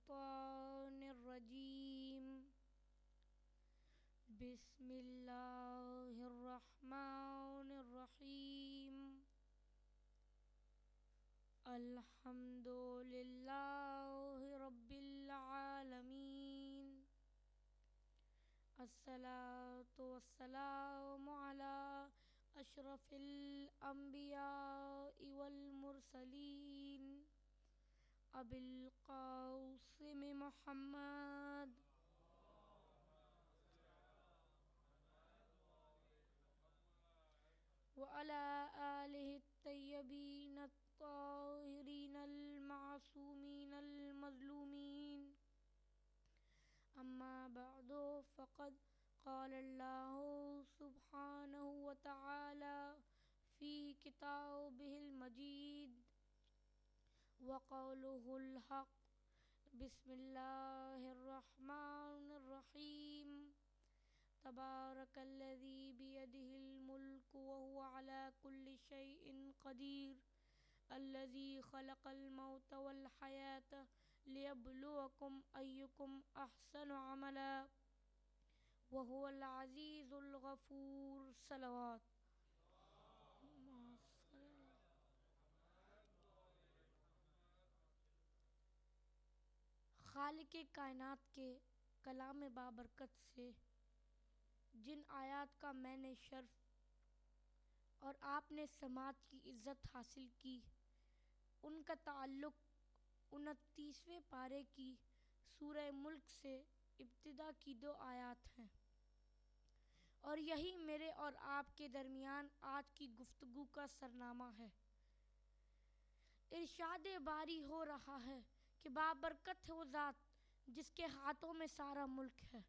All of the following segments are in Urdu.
الشیطان الرجیم بسم اللہ الرحمن الرحیم الحمد للہ رب العالمین الصلاۃ والسلام علی اشرف الانبیاء والمرسلین ابی القاسم محمد وعلى آلہ الطیبین الطاہرین المعصومین المظلومین اما بعد فقد قال اللہ سبحانہ وتعالی فی کتابہ المجید وقولہ الحق بسم اللہ الرحمن الرحیم تبارک الذی بیدہ الملک وہو علی کل شیء قدیر الذی خلق الموت والحیاة لیبلوکم ایکم احسن عملا وہو العزیز الغفور صلوات خالق کائنات کے کلام بابرکت سے جن آیات کا میں نے شرف اور آپ نے سماعت کی عزت حاصل کی ان کا تعلق 29ویں پارے کی سورہ ملک سے ابتدا کی 2 آیات ہیں، اور یہی میرے اور آپ کے درمیان آج کی گفتگو کا سرنامہ ہے۔ ارشاد باری ہو رہا ہے کہ بابرکت ہے وہ ذات جس کے ہاتھوں میں سارا ملک ہے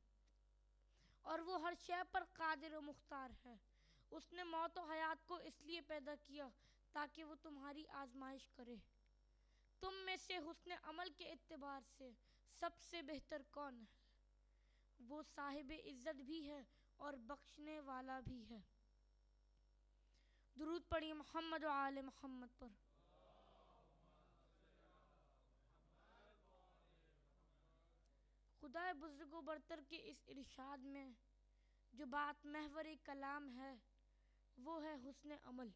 اور وہ ہر شے پر قادر و مختار ہے۔ اس نے موت و حیات کو اس لیے پیدا کیا تاکہ وہ تمہاری آزمائش کرے، تم میں سے حسن عمل کے اعتبار سے سب سے بہتر کون ہے؟ وہ صاحب عزت بھی ہے اور بخشنے والا بھی ہے۔ درود پڑھیے محمد و آل محمد پر۔ خدا بزرگ و برتر کے اس ارشاد میں جو بات محور کلام ہے وہ ہے حسن عمل۔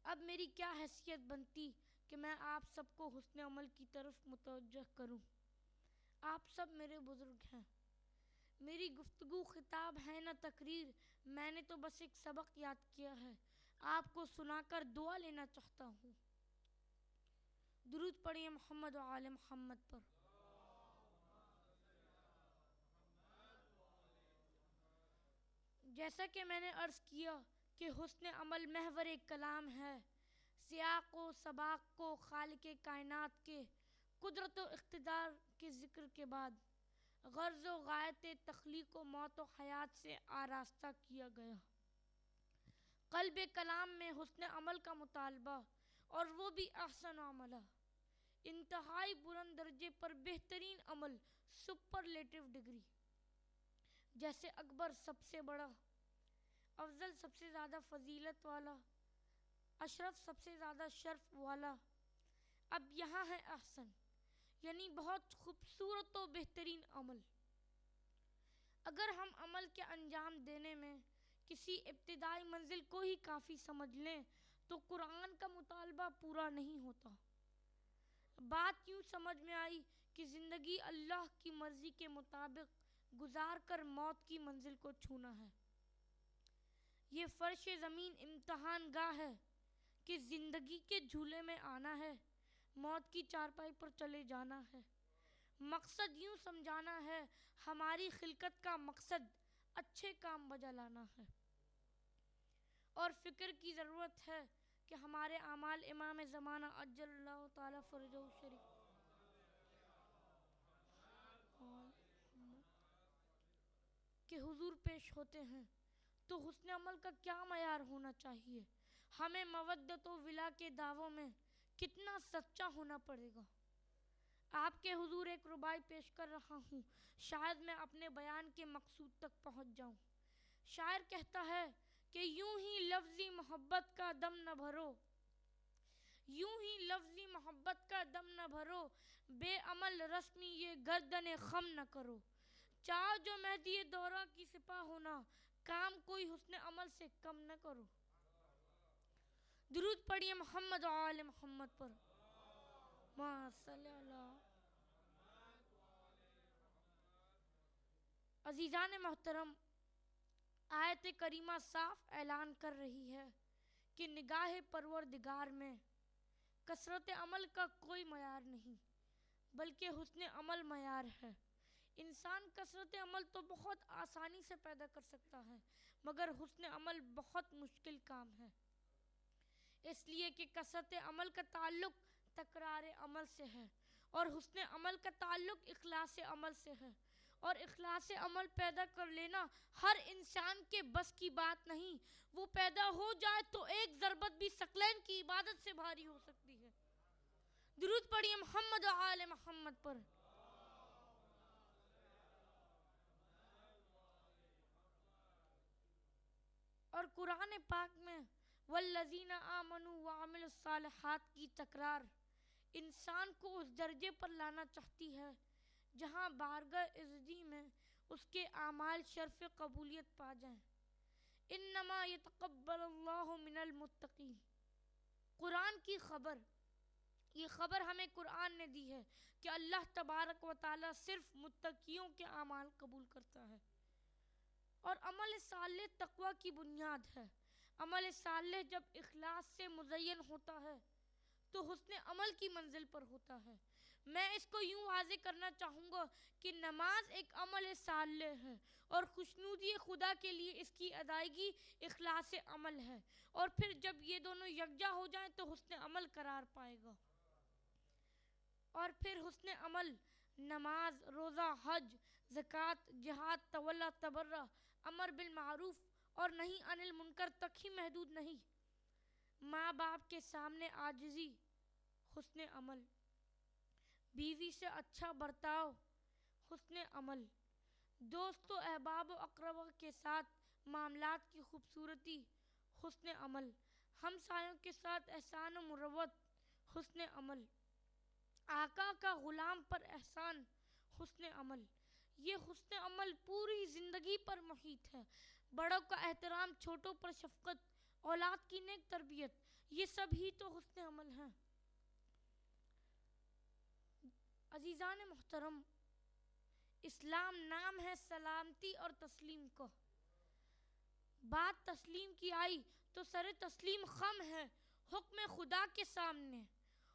اب میری کیا حیثیت بنتی کہ میں آپ سب کو حسن عمل کی طرف متوجہ کروں۔ آپ سب میرے بزرگ ہیں، میری گفتگو خطاب ہے نہ تقریر، میں نے تو بس ایک سبق یاد کیا ہے، آپ کو سنا کر دعا لینا چاہتا ہوں۔ درود پڑھیے محمد و آل محمد پر۔ جیسا کہ میں نے عرض کیا کہ حسن عمل محور کلام ہے، سیاق و سباق کو خالق کائنات کے قدرت و اقتدار کے ذکر کے بعد غرض و غایت تخلیق و موت و حیات سے آراستہ کیا گیا۔ قلب کلام میں حسن عمل کا مطالبہ، اور وہ بھی احسن عملہ، انتہائی بلند درجے پر بہترین عمل، سپرلیٹو ڈگری، جیسے اکبر سب سے بڑا، افضل سب سے زیادہ فضیلت والا، اشرف سب سے زیادہ شرف والا۔ اب یہاں ہے احسن، یعنی بہت خوبصورت و بہترین عمل۔ اگر ہم عمل کے انجام دینے میں کسی ابتدائی منزل کو ہی کافی سمجھ لیں تو قرآن کا مطالبہ پورا نہیں ہوتا۔ بات یوں سمجھ میں آئی کہ زندگی اللہ کی مرضی کے مطابق گزار کر موت کی منزل کو چھونا ہے۔ یہ فرش زمین امتحان گاہ ہے کہ زندگی کے جھولے میں آنا ہے، موت کی چارپائی پر چلے جانا ہے۔ مقصد یوں سمجھانا ہے، ہماری خلقت کا مقصد اچھے کام بجا لانا ہے، اور فکر کی ضرورت ہے کہ ہمارے اعمال امام زمانہ عجل اللہ تعالی فرجہ الشریف کے حضور پیش ہوتے ہیں تو حسن عمل کا کیا معیار ہونا چاہیے، ہمیں مودت و ولا کے دعووں میں کتنا سچا ہونا پڑے گا۔ آپ کے حضور ایک ربائی پیش کر رہا ہوں، شاید میں اپنے بیان کے مقصود تک پہنچ جاؤں۔ شاعر کہتا ہے کہ یوں ہی لفظی محبت کا دم نہ بھرو، یوں ہی لفظی محبت کا دم نہ بھرو، بے عمل رسمی یہ گردن خم نہ کرو۔ چاہو جو مہدی دورہ کی سپاہ ہونا، کام کوئی حسن عمل سے کم نہ کرو۔ درود پڑھیے محمد و آل محمد پر۔ اللہم صلی اللہ۔ عزیزان محترم، آیت کریمہ صاف اعلان کر رہی ہے کہ نگاہ پروردگار میں کثرت عمل کا کوئی معیار نہیں، بلکہ حسن عمل معیار ہے۔ انسان کثرت عمل تو بہت آسانی سے پیدا کر سکتا ہے، مگر حسن عمل بہت مشکل کام ہے، اس لیے کہ کثرت عمل کا تعلق تکرار عمل سے ہے، اور حسن عمل کا تعلق اخلاص عمل سے ہے، اور اخلاص عمل پیدا کر لینا ہر انسان کے بس کی بات نہیں۔ وہ پیدا ہو جائے تو ایک ضربت بھی ثقلین کی عبادت سے بھاری ہو سکتی ہے۔ درود پڑھیے محمد و آل محمد پر۔ اور قرآن پاک میں والذین آمنوا وعملوا الصالحات کی تکرار انسان کو اس درجے پر لانا چاہتی ہے جہاں بارگاہ عزتی میں اس کے اعمال شرف قبولیت پا جائیں۔ انما یتقبل اللہ من المتقین۔ قرآن کی خبر، یہ خبر ہمیں قرآن نے دی ہے کہ اللہ تبارک و تعالی صرف متقیوں کے اعمال قبول کرتا ہے، اور عمل صالح تقوی کی بنیاد ہے۔ عمل صالح جب اخلاص سے مزین ہوتا ہے تو حسن عمل کی منزل پر ہوتا ہے۔ میں اس کو یوں واضح کرنا چاہوں گا کہ نماز ایک عمل صالح ہے، اور خوشنودی خدا کے لیے اس کی ادائیگی اخلاص عمل ہے، اور پھر جب یہ دونوں یکجا ہو جائیں تو حسن عمل قرار پائے گا۔ اور پھر حسن عمل نماز، روزہ، حج، زکوٰۃ، جہاد، تولی، تبرع، امر بالمعروف اور نہی عن المنکر تک ہی محدود نہیں۔ ماں باپ کے سامنے عاجزی حسن عمل، بیوی سے اچھا برتاؤ حسن عمل، دوست و احباب و اقربا کے ساتھ معاملات کی خوبصورتی حسن عمل، ہمسایوں کے ساتھ احسان و مروت حسن عمل، آقا کا غلام پر احسان حسن عمل۔ یہ حسن عمل پوری زندگی پر محیط ہے۔ بڑوں کا احترام، چھوٹوں پر شفقت، اولاد کی نیک تربیت، یہ سب ہی تو حسن عمل ہیں۔ عزیزان محترم، اسلام نام ہے سلامتی اور تسلیم کا۔ بات تسلیم کی آئی تو سر تسلیم خم ہے حکم خدا کے سامنے،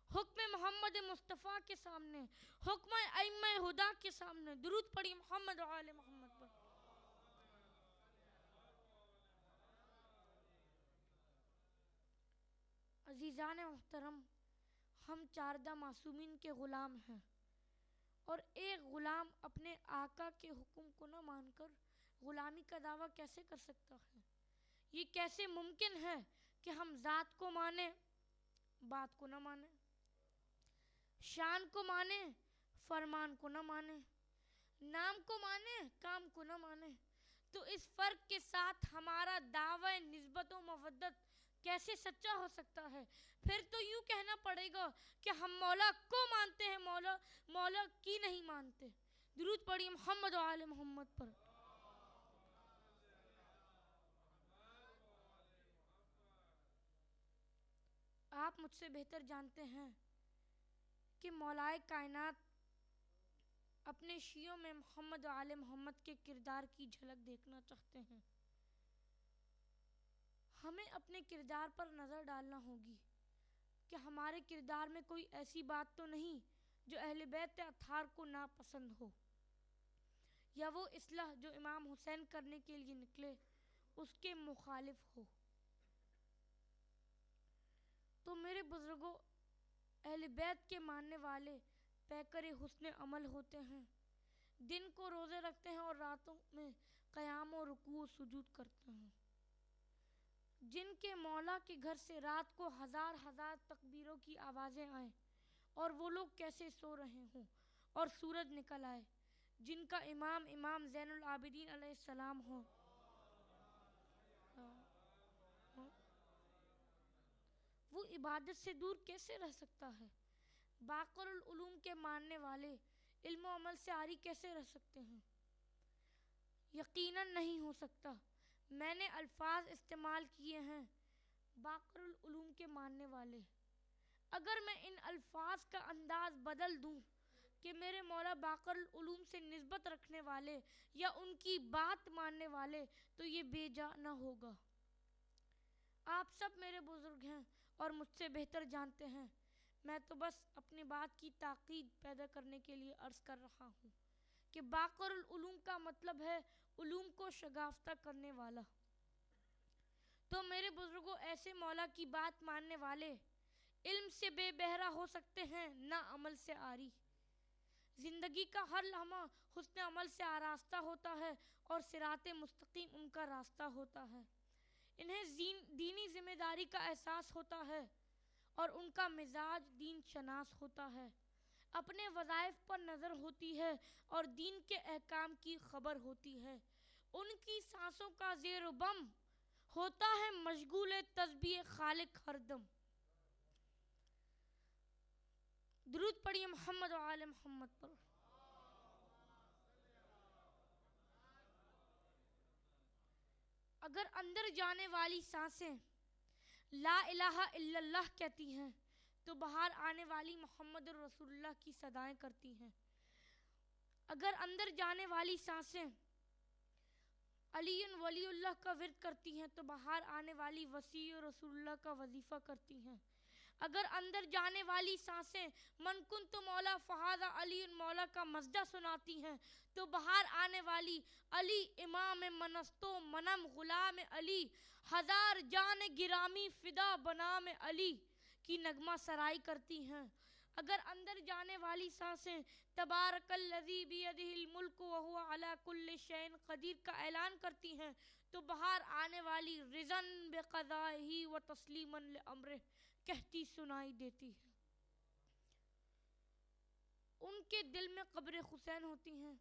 حکم محمد مصطفیٰ کے سامنے، حکم ائمہ ہدا کے سامنے۔ درود پڑھی محمد و آل محمد پر۔ عزیزان محترم، ہم چاردہ معصومین کے غلام ہیں، اور ایک غلام اپنے آقا کے حکم کو نہ مان کر غلامی کا دعویٰ کیسے کر سکتا ہے؟ یہ کیسے ممکن ہے کہ ہم ذات کو مانیں، بات کو نہ مانیں، شان کو مانیں، فرمان کو نہ مانیں، نام کو مانیں، کام کو نہ مانیں؟ تو اس فرق کے ساتھ ہمارا دعوی نسبت و مودت کیسے سچا ہو سکتا ہے؟ پھر تو یوں کہنا پڑے گا کہ ہم مولا کو مانتے ہیں، مولا کی نہیں مانتے۔ درود پڑھیے محمد و آل محمد پر۔ آپ مجھ سے بہتر جانتے ہیں کہ مولائے کائنات اپنے شیعوں میں محمد و آل محمد کے کردار کی جھلک دیکھنا چاہتے ہیں۔ ہمیں اپنے کردار پر نظر ڈالنا ہوگی کہ ہمارے کردار میں کوئی ایسی بات تو نہیں جو اہل بیت اطہار کو ناپسند ہو، یا وہ اصلاح جو امام حسین کرنے کے لیے نکلے اس کے مخالف ہو۔ تو میرے بزرگوں، اہل بیت کے ماننے والے پیکر حسن عمل ہوتے ہیں، دن کو روزے رکھتے ہیں اور راتوں میں قیام و رکوع و سجود کرتے ہیں، جن کے مولا کے گھر سے رات کو ہزار ہزار تکبیروں کی آوازیں آئیں اور وہ لوگ کیسے سو رہے ہوں اور سورج نکل آئے، جن کا امام زین العابدین علیہ السلام ہو، وہ عبادت سے دور کیسے رہ سکتا ہے؟ باقر العلوم کے ماننے والے علم و عمل سے عاری کیسے رہ سکتے ہیں؟ یقیناً نہیں ہو سکتا۔ میں نے الفاظ استعمال کیے ہیں باقر العلوم کے ماننے والے۔ اگر میں ان الفاظ کا انداز بدل دوں کہ میرے مولا باقر العلوم سے نسبت رکھنے والے یا ان کی بات ماننے والے، تو یہ بے جا نہ ہوگا۔ آپ سب میرے بزرگ ہیں اور مجھ سے بہتر جانتے ہیں، میں تو بس اپنی بات کی تاکید پیدا کرنے کے لیے عرض کر رہا ہوں کہ باقر العلوم کا مطلب ہے علوم کو شگافتہ کرنے والا۔ تو میرے بزرگوں، ایسے مولا کی بات ماننے والے علم سے بے بہرا ہو سکتے ہیں، نہ عمل سے عاری۔ زندگی کا ہر لمحہ حسن عمل سے آراستہ ہوتا ہے اور صراط مستقیم ان کا راستہ ہوتا ہے۔ انہیں دینی ذمہ داری کا احساس ہوتا ہے اور ان کا مزاج دین شناس ہوتا ہے۔ اپنے وظائف پر نظر ہوتی ہے اور دین کے احکام کی خبر ہوتی ہے۔ ان کی سانسوں کا زیر و بم ہوتا ہے مشغول تسبیح خالق ہر دم۔ درود پڑھیے محمد و آل محمد پر۔ اگر اندر جانے والی سانسیں لا الہ الا اللہ کہتی ہیں تو باہر آنے والی محمد رسول اللہ کی صدائیں کرتی ہیں۔ اگر اندر جانے والی سانسیں علی ولی اللہ کا ورد کرتی ہیں تو باہر آنے والی وسیع رسول اللہ کا وظیفہ کرتی ہیں۔ اگر اندر جانے والی سانسیں من کنت مولا فہذا علی مولا کا مزدہ سناتی ہیں تو باہر آنے والی علی امام منستو منم غلام علی ہزار جان گرامی فدا بنام علی کی نغمہ سرائی کرتی ہیں۔ اگر اندر جانے والی سانسیں تبارک الذی بیدہ الملک وہو علی کل شیء قدیر کا اعلان کرتی ہیں تو باہر آنے والی رضاً بقضائہ و تسلیماً لامرہ کہتی سنائی دیتی ہے۔ ان کے دل میں قبر حسین ہوتی ہیں،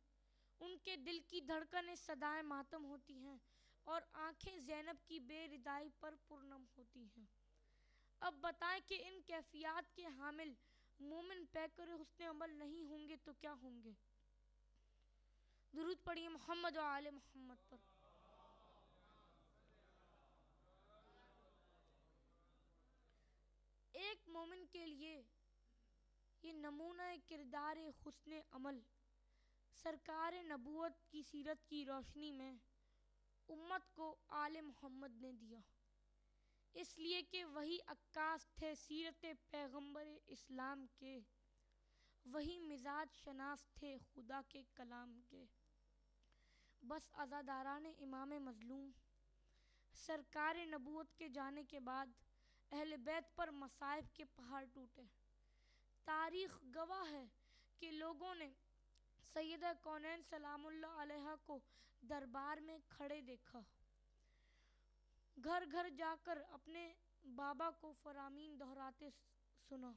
ان کے دل کی دھڑکنیں صدائے ماتم ہوتی ہیں اور آنکھیں زینب کی بے ردائی پر پرنم ہوتی ہیں۔ اب بتائیں کہ ان کیفیات کے حامل مومن پیکر حسن عمل نہیں ہوں گے تو کیا ہوں گے؟ درود پڑھیے محمد و آل محمد پر۔ ایک مومن کے لیے یہ نمونہ کردار حسن عمل سرکار نبوت کی سیرت کی روشنی میں امت کو آل محمد نے دیا، اس لیے کہ وہی عکاس تھے سیرت پیغمبر اسلام کے، وہی مزاج شناس تھے خدا کے کلام کے۔ بس عزاداران امام مظلوم سرکار نبوت کے جانے کے بعد اہل بیت پر مصائب کے پہاڑ ٹوٹے۔ تاریخ گواہ ہے کہ لوگوں نے سیدہ کونین سلام اللہ علیہا کو دربار میں کھڑے دیکھا، گھر گھر جا کر اپنے بابا کو فرامین دہراتے سنا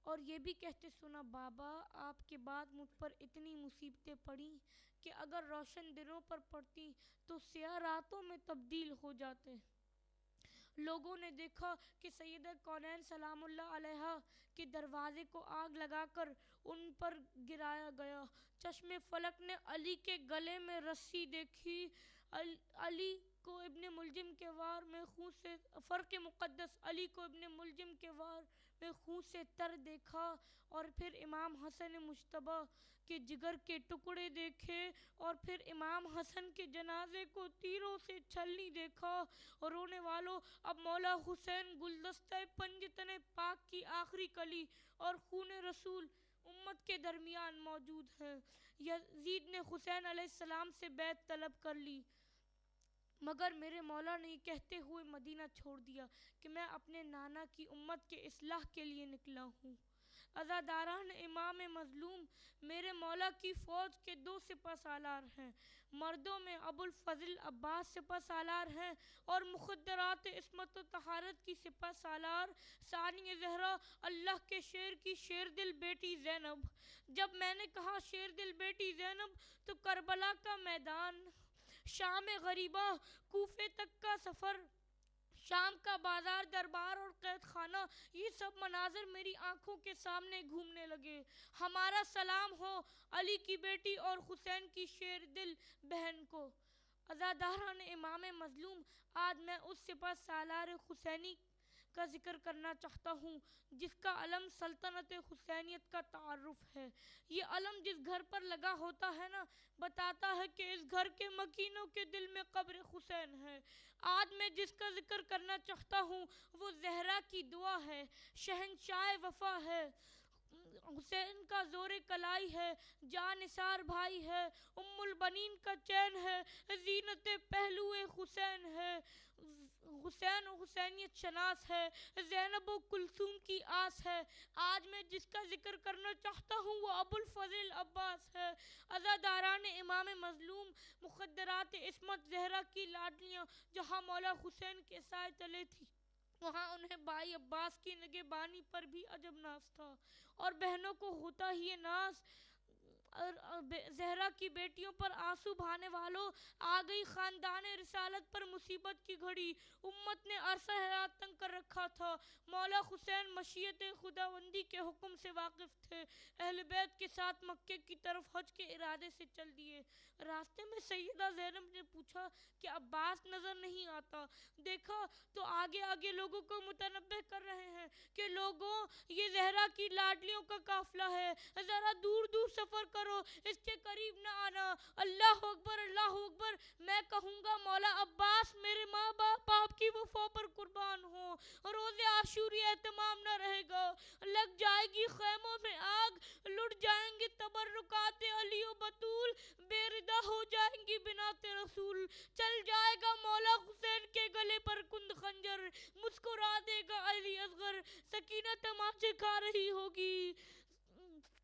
اور یہ بھی کہتے سنا، بابا آپ کے بعد مجھ پر اتنی مصیبتیں پڑیں کہ اگر روشن دنوں پر پڑتی تو سیاہ راتوں میں تبدیل ہو جاتے۔ لوگوں نے دیکھا کہ سیدہ کونین سلام اللہ علیہا کے دروازے کو آگ لگا کر ان پر گرایا گیا۔ چشم فلک نے علی کے گلے میں رسی دیکھی، علی کو ابن ملجم کے وار میں خون سے فرق مقدس علی کو ابن ملجم کے وار میں خون سے تر دیکھا، اور پھر امام حسن مجتبیٰ کے جگر کے ٹکڑے دیکھے، اور پھر امام حسن کے جنازے کو تیروں سے چھلنی دیکھا۔ اور رونے والوں، اب مولا حسین گلدستہ پنجتن پاک کی آخری کلی اور خون رسول امت کے درمیان موجود ہیں۔ یزید نے حسین علیہ السلام سے بیعت طلب کر لی، مگر میرے مولا نے یہ کہتے ہوئے مدینہ چھوڑ دیا کہ میں اپنے نانا کی امت کے اصلاح کے لیے نکلا ہوں۔ عزاداران امام مظلوم میرے مولا کی فوج کے 2 سپہ سالار ہیں۔ مردوں میں ابو الفضل عباس سپہ سالار ہیں اور مخدرات عصمت و طہارت کی سپہ سالار ثانی زہرا اللہ کے شیر کی شیر دل بیٹی زینب۔ جب میں نے کہا شیر دل بیٹی زینب تو کربلا کا میدان، شام غریباں، کوفے تک کا سفر، شام کا بازار، دربار اور قید خانہ، یہ سب مناظر میری آنکھوں کے سامنے گھومنے لگے۔ ہمارا سلام ہو علی کی بیٹی اور حسین کی شیر دل بہن کو۔ عزاداران امام مظلوم، آج میں اس سپہ سالار حسینی کا ذکر کرنا چاہتا ہوں جس کا علم سلطنت حسینیت کا تعارف ہے۔ یہ علم جس گھر پر لگا ہوتا ہے نا، بتاتا ہے کہ اس گھر کے مکینوں کے دل میں قبر حسین ہے۔ آج میں جس کا ذکر کرنا چاہتا ہوں وہ زہرا کی دعا ہے، شہنشاہ وفا ہے، حسین کا زور کلائی ہے، جاں نثار بھائی ہے، ام البنین کا چین ہے، زینت پہلو حسین ہے، حسین و حسینیت شناس ہے، زینب و کلثوم کی آس ہے۔ آج میں جس کا ذکر کرنا چاہتا ہوں وہ ابو الفضل عباس ہے۔ عزاداران امام مظلوم، مخدرات عصمت زہرا کی لاڈلیاں جہاں مولا حسین کے سائے تلے تھی، وہاں انہیں بھائی عباس کی نگہبانی پر بھی عجب ناز تھا، اور بہنوں کو ہوتا ہی ناز۔ اور زہرا کی بیٹیوں پر آنسو بہانے والوں، آ گئی خاندان رسالت پر مصیبت کی گھڑی۔ امت نے عرصہ حیات تنگ کر رکھا تھا۔ مولا حسین مشیت خداوندی کے حکم سے واقف تھے۔ اہل بیت کے ساتھ مکے کی طرف حج کے ارادے سے چل دیے۔ راستے میں سیدہ زینب نے پوچھا کہ عباس نظر نہیں آتا۔ دیکھا تو آگے آگے لوگوں کو متنبہ کر رہے ہیں کہ لوگوں، یہ زہرا کی لاڈلیوں کا قافلہ ہے، ذرا دور دور سفر کرو، اس کے قریب نہ آنا۔ اللہ اکبر، اللہ اکبر۔ میں کہوں گا مولا عباس میرے ماں باپ آپ کی وفا پر قربان ہوں، روز عاشوری اہتمام نہ رہے گا، لگ جائے گی خیموں میں آگ، لٹ جائیں گے تبرکات علی و بطول، بے ردا ہو جائیں گی بنات رسول، چل جائے گا مولا حسین کے گلے پر کند خنجر، مسکرا دے گا علی اصغر، سکینہ تماچے کھا رہی ہوگی،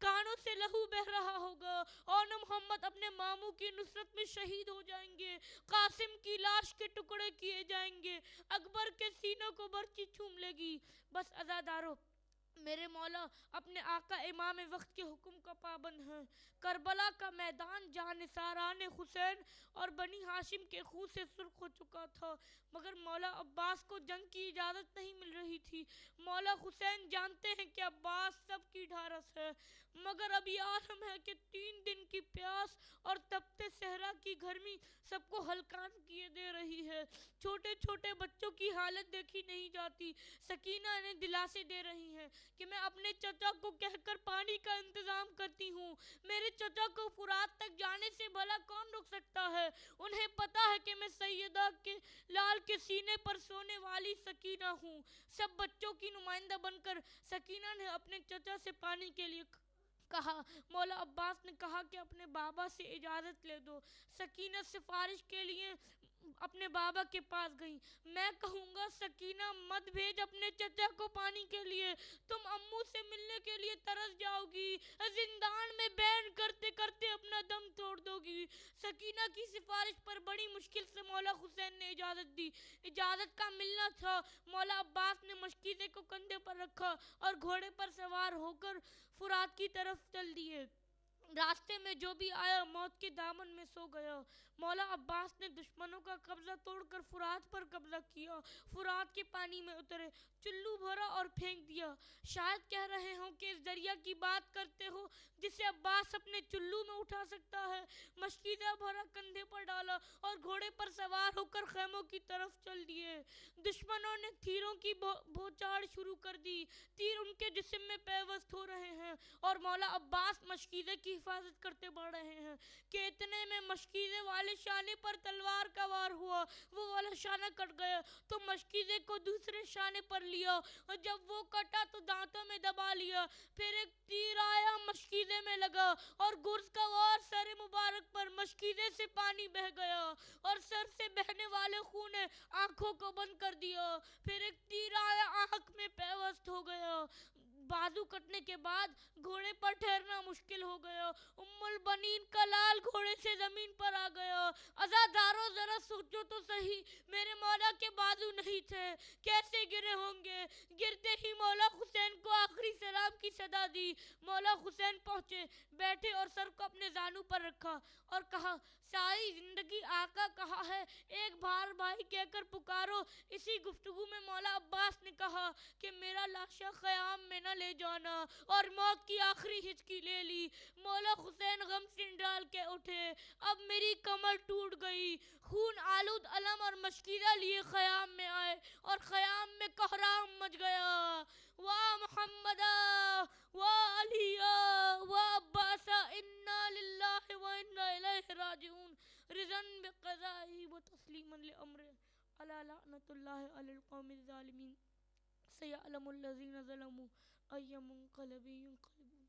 کانوں سے لہو بہہ رہا ہوگا، اور محمد اپنے ماموں کی نصرت میں شہید ہو جائیں گے، قاسم کی لاش کے ٹکڑے کیے جائیں گے، اکبر کے سینوں کو برچی چوم لے گی۔ بس عزادارو، میرے مولا اپنے آقا امام وقت کے حکم کا پابند ہیں۔ کربلا کا میدان جانثاران حسین اور بنی ہاشم کے خون سے سرخ ہو چکا تھا، مگر مولا عباس کو جنگ کی اجازت نہیں مل رہی تھی۔ مولا حسین جانتے ہیں کہ عباس سب کی ڈھارس ہے، مگر اب یہ عالم ہے کہ 3 دن کی پیاس اور تپتے صحرا کی گرمی سب کو ہلکان کیے دے رہی ہے۔ چھوٹے چھوٹے بچوں کی حالت دیکھی نہیں جاتی۔ سکینہ انہیں دلاسے دے رہی ہیں کہ میں اپنے چچا کو کہہ کر پانی کا انتظام کرتی ہوں، میرے چچا کو فرات تک جانے سے بھلا کون روک سکتا ہے؟ انہیں پتا ہے کہ میں سیدہ کے لال کے سینے پر سونے والی سکینہ ہوں۔ سب بچوں کی نمائندہ بن کر سکینہ نے اپنے چچا سے پانی کے لیے کہا۔ مولا عباس نے کہا کہ اپنے بابا سے اجازت لے دو۔ سکینہ سفارش کے لیے اپنے بابا کے پاس گئی۔ میں کہوں گا سکینہ مت بھیج اپنے چچا کو پانی کے لیے، تم امو سے ملنے کے لیے ترس جاؤ گی، زندان میں بین کرتے کرتے اپنا دم توڑ دو گی۔ سکینہ کی سفارش پر بڑی مشکل سے مولا حسین نے اجازت دی۔ اجازت کا ملنا تھا۔ مولا عباس نے مشکیزے کو کندھے پر رکھا اور گھوڑے پر سوار ہو کر فرات کی طرف چل دیے۔ راستے میں جو بھی آیا موت کے دامن میں سو گیا۔ مولا عباس نے دشمنوں کا قبضہ توڑ کر فرات پر قبضہ کیا، فرات کے پانی میں اترے، چلو بھرا اور پھینک دیا۔ شاید کہہ رہے ہوں کہ اس دریا کی بات کرتے ہو جسے عباس اپنے چلو میں اٹھا سکتا ہے۔ مشکیزہ بھرا کندھے پر ڈالا اور گھوڑے پر سوار ہو کر خیموں کی طرف چل دیے۔ دشمنوں نے تیروں کی بوچھاڑ شروع کر دی، تیر ان کے جسم میں پیوست ہو رہے ہیں اور مولا عباس مشکیزے کی حفاظت کرتے بڑھ رہے ہیں کہ اتنے میں مشکیزے والے شانے پر تلوار کا وار ہوا، وہ والا شانہ کٹ گیا تو مشکیزے کو دوسرے شانے پر لیا، اور جب وہ کٹا تو دانتوں میں دبا لیا، پھر ایک تیر آیا مشکیزے میں لگا اور گرز کا وار سر مبارک پر، مشکیزے سے پانی بہہ گیا اور سر سے بہنے والے خون نے آنکھوں کو بند کر دیا، پھر ایک تیر آیا آنکھ میں پیوست ہو گیا، بازو کٹنے کے بعد گھوڑے پر ٹھہرنا مشکل ہو گیا۔ ام البنین کا لال گھوڑے سے زمین پر آ گیا۔ عزادارو ذرا سوچو تو صحیح، میرے مولا کے بازو نہیں تھے، کیسے گرے ہوں گے؟ گرتے ہی مولا حسین کو آخری سلام کی صدا دی۔ مولا حسین پہنچے، بیٹھے اور سر کو اپنے زانو پر رکھا اور کہا ساری زندگی آقا کہا ہے، ایک بار بھائی کہہ کر پکارو۔ اسی گفتگو میں مولا عباس نے کہا کہ میرا لاشا خیام میں نہ لے جانا، اور موت کی آخری ہچکی لے لی۔ مولا حسین غم سے ڈال کے اٹھے، اب میری کمر ٹوٹ گئی۔ خون آلود علم اور مشکیزہ لیے خیام میں آئے اور خیام میں کوہرام مچ گیا۔ واہ محمدا واہ علیہ واہ عباسا، انا للہ و انا الیہ راجعون، رضا بقضائہ و تسلیما لامرہ، الا لعنۃ اللہ علی القوم الظالمین، سیعلم الذین ظلموا ای منقلب ینقلبون۔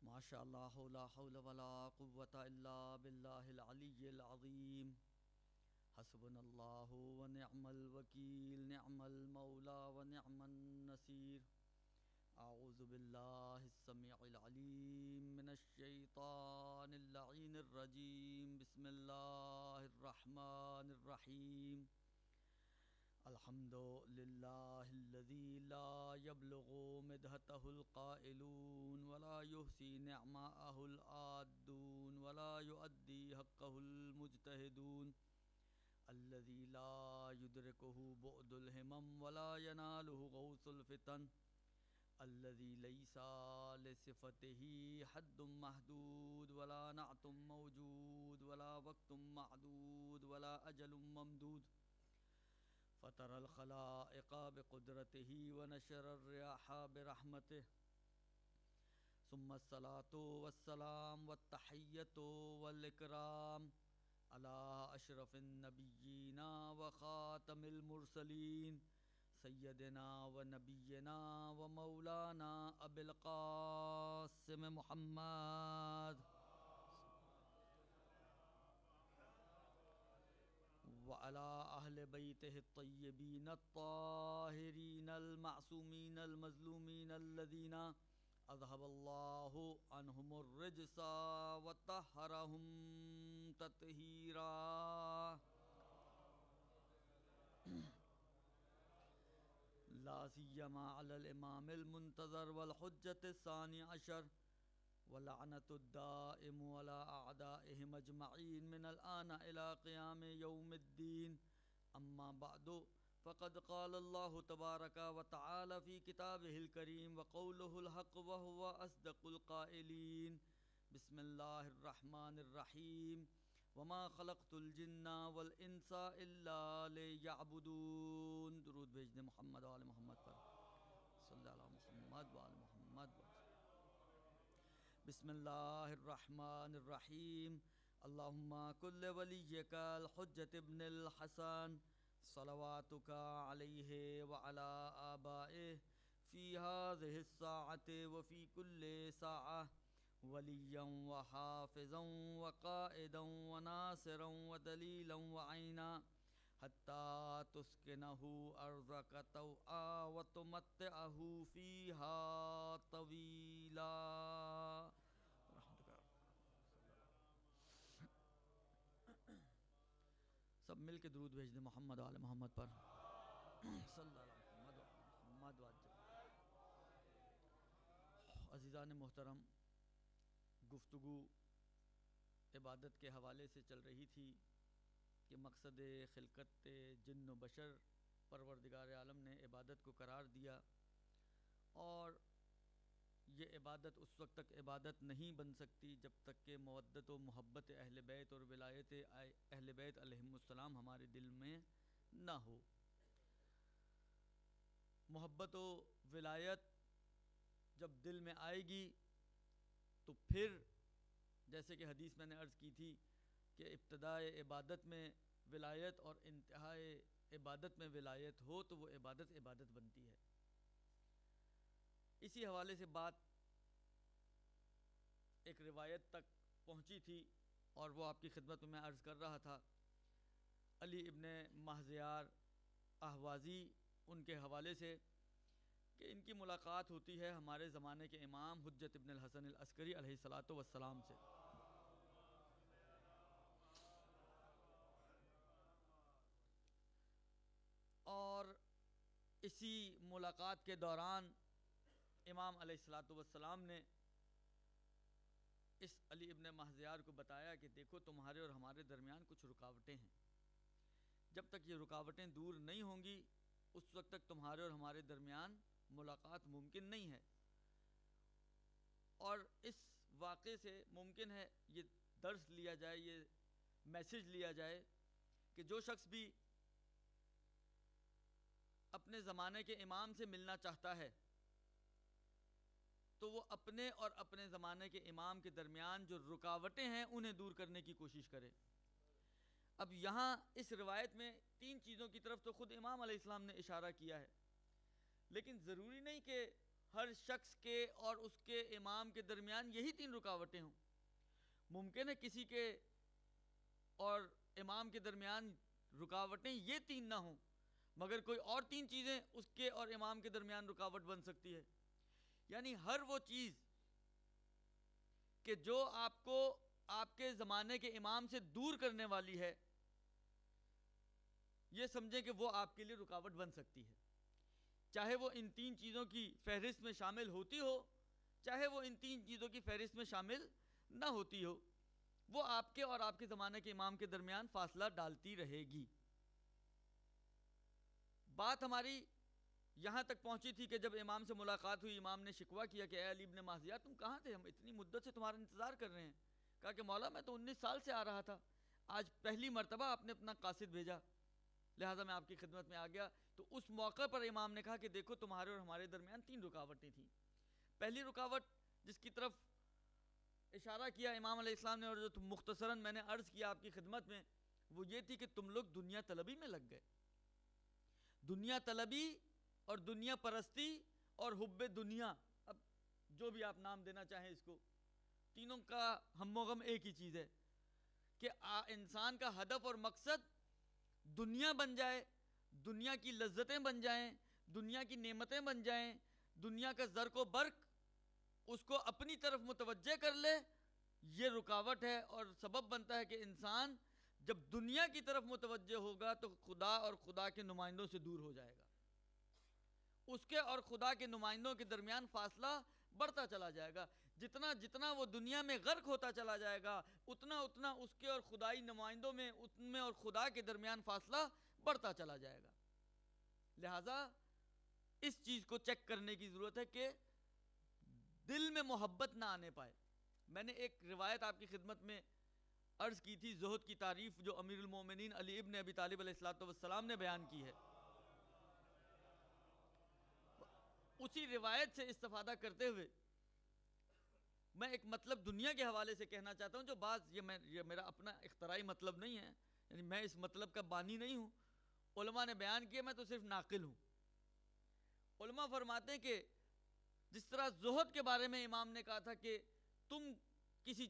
ماشاء اللہ، لا حول ولا قوة الا باللہ العلی العظیم، حسبنا اللہ ونعم الوکیل، نعم المولا ونعم النصیر۔ اعوذ باللہ السمیع العلیم من الشیطان اللعین الرجیم، بسم اللہ الرحمن الرحیم۔ الحمد للہ الذی لا یبلغ مدحتہ القائلون ولا یحصی نعماءہ العادون ولا یؤدی حقہ المجتہدون، الذی لا یدرکہ بعد الہمم ولا ینالہ غوث الفتن، الذی لیس لصفتہ حد محدود ولا نعت موجود ولا وقت معدود ولا اجل ممدود، فطر الخلائق بقدرته ونشر الرياح برحمته، ثم الصلاة والسلام والتحية والإكرام على أشرف النبيين وخاتم المرسلين، سيدنا ونبينا ومولانا أبي القاسم محمد وعلى أهل بيته الطيبين الطاهرين المعصومين المظلومين الذين أذهب الله عنهم الرجس وطهرهم تطهيرا، لا سيما على الإمام المنتظر والحجة الثاني عشر، ولعنة الدائم على أعدائهم أجمعين من الآن إلى قيام يوم الدين، أما بعد، فقد قال الله تبارك وتعالى في كتابه الكريم وقوله الحق وهو أصدق القائلين، بسم الله الرحمن الرحيم، وما خلقت الجن والإنس إلا ليعبدون۔ درود بھیج دیں محمد و آل محمد پر، صلی اللہ علی محمد و آل محمد۔ بسم اللہ الرحمن الرحیم، اللہم کل ولیک الحجۃ ابن الحسن صلواتک علیہ وعلی آبائہ فی ہذہ الساعة وفی کل ساعة، ولیا وحافظا وقائدا وناصرا ودلیلا وعینا، حتی تسکنہ ارضک طوعا وتمتعہ فیہا طویلا۔ سب مل کے درود بھیج دیں محمد آل محمد پر صلی اللہ علیہ محمد عزیزان محترم، گفتگو عبادت کے حوالے سے چل رہی تھی کہ مقصد خلقت جن و بشر پروردگار عالم نے عبادت کو قرار دیا، اور یہ عبادت اس وقت تک عبادت نہیں بن سکتی جب تک کہ مودت و محبت اہل بیت اور ولایت اہل بیت علیہم السلام ہمارے دل میں نہ ہو۔ محبت و ولایت جب دل میں آئے گی تو پھر جیسے کہ حدیث میں نے عرض کی تھی کہ ابتدائے عبادت میں ولایت اور انتہائے عبادت میں ولایت ہو تو وہ عبادت عبادت بنتی ہے۔ اسی حوالے سے بات ایک روایت تک پہنچی تھی اور وہ آپ کی خدمت میں عرض کر رہا تھا۔ علی ابن مہزیار احوازی ان کے حوالے سے کہ ان کی ملاقات ہوتی ہے ہمارے زمانے کے امام حجت ابن الحسن العسکری علیہ الصلاۃ والسلام سے، اور اسی ملاقات کے دوران امام علیہ الصلاۃ والسلام نے اس علی ابن مہزیار کو بتایا کہ دیکھو تمہارے اور ہمارے درمیان کچھ رکاوٹیں ہیں، جب تک یہ رکاوٹیں دور نہیں ہوں گی اس وقت تک تمہارے اور ہمارے درمیان ملاقات ممکن نہیں ہے۔ اور اس واقعے سے ممکن ہے یہ درس لیا جائے، یہ میسج لیا جائے کہ جو شخص بھی اپنے زمانے کے امام سے ملنا چاہتا ہے تو وہ اپنے اور اپنے زمانے کے امام کے درمیان جو رکاوٹیں ہیں انہیں دور کرنے کی کوشش کرے۔ اب یہاں اس روایت میں 3 چیزوں کی طرف تو خود امام علیہ السلام نے اشارہ کیا ہے، لیکن ضروری نہیں کہ ہر شخص کے اور اس کے امام کے درمیان یہی 3 رکاوٹیں ہوں۔ ممکن ہے کسی کے اور امام کے درمیان رکاوٹیں یہ 3 نہ ہوں، مگر کوئی اور 3 چیزیں اس کے اور امام کے درمیان رکاوٹ بن سکتی ہے۔ یعنی ہر وہ چیز کہ جو آپ کو آپ کے زمانے کے امام سے دور کرنے والی ہے، یہ سمجھیں کہ وہ آپ کے لیے رکاوٹ بن سکتی ہے، چاہے وہ ان 3 چیزوں کی فہرست میں شامل ہوتی ہو، چاہے وہ ان 3 چیزوں کی فہرست میں شامل نہ ہوتی ہو، وہ آپ کے اور آپ کے زمانے کے امام کے درمیان فاصلہ ڈالتی رہے گی۔ بات ہماری یہاں تک پہنچی تھی کہ جب امام سے ملاقات ہوئی، امام نے شکوہ کیا کہ اے علی ابن مہزیار تم کہاں تھے، ہم اتنی مدت سے تمہارا انتظار کر رہے ہیں۔ کہا کہ مولا میں تو 19 سال سے آ رہا تھا، آج پہلی مرتبہ آپ نے اپنا قاصد بھیجا، لہٰذا میں آپ کی خدمت میں آ گیا۔ تو اس موقع پر امام نے کہا کہ دیکھو تمہارے اور ہمارے درمیان 3 رکاوٹیں تھیں۔ پہلی رکاوٹ جس کی طرف اشارہ کیا امام علیہ السلام نے اور جو مختصراً میں نے عرض کیا آپ کی خدمت میں، وہ یہ تھی کہ تم لوگ دنیا طلبی میں لگ گئے۔ دنیا طلبی اور دنیا پرستی اور حب دنیا، اب جو بھی آپ نام دینا چاہیں اس کو، تینوں کا ہم و غم ایک ہی چیز ہے کہ انسان کا ہدف اور مقصد دنیا بن جائے، دنیا کی لذتیں بن جائیں، دنیا کی نعمتیں بن جائیں، دنیا کا زرق و برق اس کو اپنی طرف متوجہ کر لے۔ یہ رکاوٹ ہے اور سبب بنتا ہے کہ انسان جب دنیا کی طرف متوجہ ہوگا تو خدا اور خدا کے نمائندوں سے دور ہو جائے گا، اس کے اور خدا کے نمائندوں کے درمیان فاصلہ بڑھتا چلا جائے گا۔ جتنا جتنا وہ دنیا میں غرق ہوتا چلا جائے گا اتنا اتنا اس کے اور خدائی نمائندوں میں، ان میں اور خدا کے درمیان فاصلہ بڑھتا چلا جائے گا۔ لہٰذا اس چیز کو چیک کرنے کی ضرورت ہے کہ دل میں محبت نہ آنے پائے۔ میں نے ایک روایت آپ کی خدمت میں عرض کی تھی، زہد کی تعریف جو امیر المومنین علی ابن ابی طالب علیہ الصلوۃ والسلام نے بیان کی ہے، اسی روایت سے استفادہ کرتے ہوئے میں ایک مطلب دنیا کے حوالے سے کہنا چاہتا ہوں، جو بعض یہ میرا اپنا اختراعی مطلب نہیں ہے، یعنی میں اس مطلب کا بانی نہیں ہوں، علماء نے بیان کیا، میں تو صرف ناقل ہوں۔ علماء فرماتے ہیں کہ جس طرح زہد کے بارے میں امام نے کہا تھا کہ تم کسی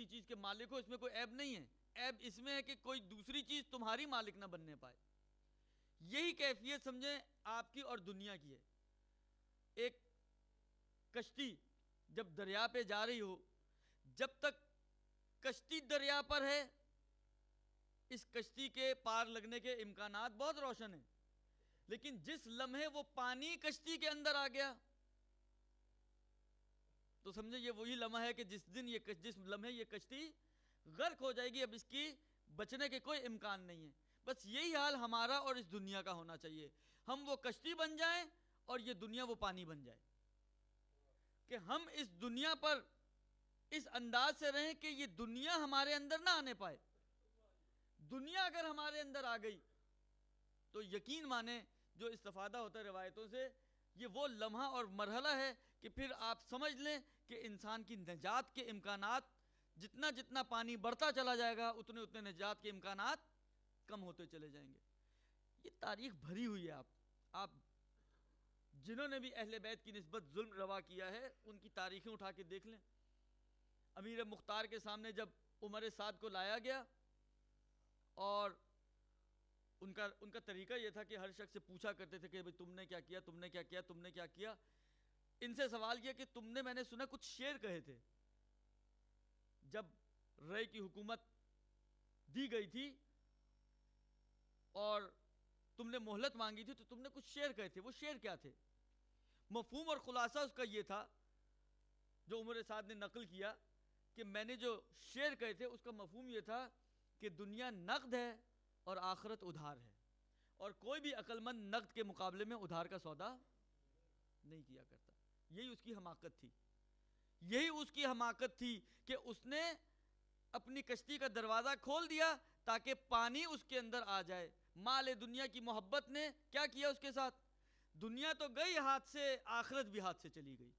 چیز کے مالک ہو، اس میں کوئی عیب نہیں ہے، عیب اس میں ہے کہ کوئی دوسری چیز تمہاری مالک نہ بننے پائے۔ یہی کیفیت سمجھیں آپ کی اور دنیا کی ہے۔ ایک کشتی جب دریا پہ جا رہی ہو، جب تک کشتی دریا پر ہے اس کشتی کے پار لگنے کے امکانات بہت روشن ہیں، لیکن جس لمحے وہ پانی کشتی کے اندر آ گیا تو سمجھے یہ وہی لمحہ ہے کہ جس لمحے یہ کشتی غرق ہو جائے گی، اب اس کی بچنے کے کوئی امکان نہیں ہے۔ بس یہی حال ہمارا اور اس دنیا کا ہونا چاہیے، ہم وہ کشتی بن جائیں اور یہ دنیا وہ پانی بن جائے، کہ ہم اس دنیا پر اس انداز سے رہیں کہ یہ دنیا ہمارے اندر نہ آنے پائے۔ دنیا اگر ہمارے اندر آ گئی تو یقین مانیں جو استفادہ ہوتا ہے روایتوں سے، یہ وہ لمحہ اور مرحلہ ہے کہ پھر آپ سمجھ لیں کہ انسان کی نجات کے امکانات جتنا جتنا پانی بڑھتا چلا جائے گا اتنے اتنے نجات کے امکانات کم ہوتے چلے جائیں گے۔ یہ تاریخ بھری ہوئی ہے، آپ جنہوں نے بھی اہل بیت کی نسبت ظلم روا کیا ہے ان کی تاریخیں اٹھا کے دیکھ لیں۔ امیر مختار کے سامنے جب عمر سعد کو لایا گیا اور ان کا طریقہ یہ تھا کہ ہر شخص سے پوچھا کرتے تھے کہ بھئی تم نے کیا کیا، تم نے کیا کیا، تم نے کیا کیا۔ ان سے سوال کیا کہ تم نے، میں نے سنا کچھ شعر کہے تھے جب رے کی حکومت دی گئی تھی اور تم نے مہلت مانگی تھی تو تم نے کچھ شعر کہے تھے، وہ شعر کیا تھے؟ مفہوم اور خلاصہ اس کا یہ تھا جو عمر سعد نے نقل کیا کہ میں نے جو شعر کہے تھے اس کا مفہوم یہ تھا کہ دنیا نقد ہے اور آخرت ادھار ہے، اور کوئی بھی عقل مند نقد کے مقابلے میں ادھار کا سودا نہیں کیا کرتا۔ یہی اس کی حماقت تھی، یہی اس کی حماقت تھی کہ اس نے اپنی کشتی کا دروازہ کھول دیا تاکہ پانی اس کے اندر آ جائے۔ مال دنیا کی محبت نے کیا کیا اس کے ساتھ؟ دنیا تو گئی ہاتھ سے، آخرت بھی ہاتھ سے چلی گئی۔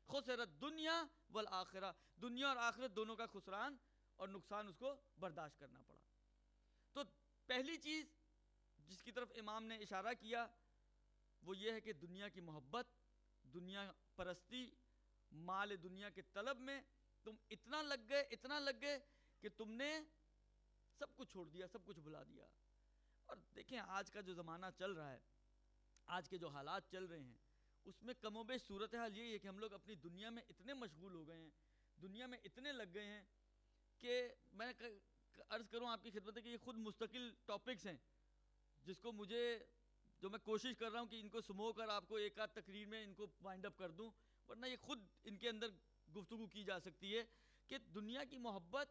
خسرت دنیا والآخرہ، دنیا اور آخرت دونوں کا خسران اور نقصان اس کو برداشت کرنا پڑا۔ تو پہلی چیز جس کی طرف امام نے اشارہ کیا وہ یہ ہے کہ دنیا کی محبت، دنیا پرستی، مال دنیا کے طلب میں تم اتنا لگ گئے کہ تم نے سب کچھ چھوڑ دیا، سب کچھ بھلا دیا۔ اور دیکھیں آج کا جو زمانہ چل رہا ہے، آج کے جو حالات چل رہے ہیں اس میں کم و بیش صورتحال یہی ہے کہ ہم لوگ اپنی دنیا میں اتنے مشغول ہو گئے ہیں، دنیا میں اتنے لگ گئے ہیں کہ میں عرض کروں آپ کی خدمت ہے کہ یہ خود مستقل ٹاپکس ہیں جس کو جو میں کوشش کر رہا ہوں کہ ان کو سمو کر آپ کو ایک آدھ تقریر میں ان کو وائنڈ اپ کر دوں، ورنہ یہ خود ان کے اندر گفتگو کی جا سکتی ہے کہ دنیا کی محبت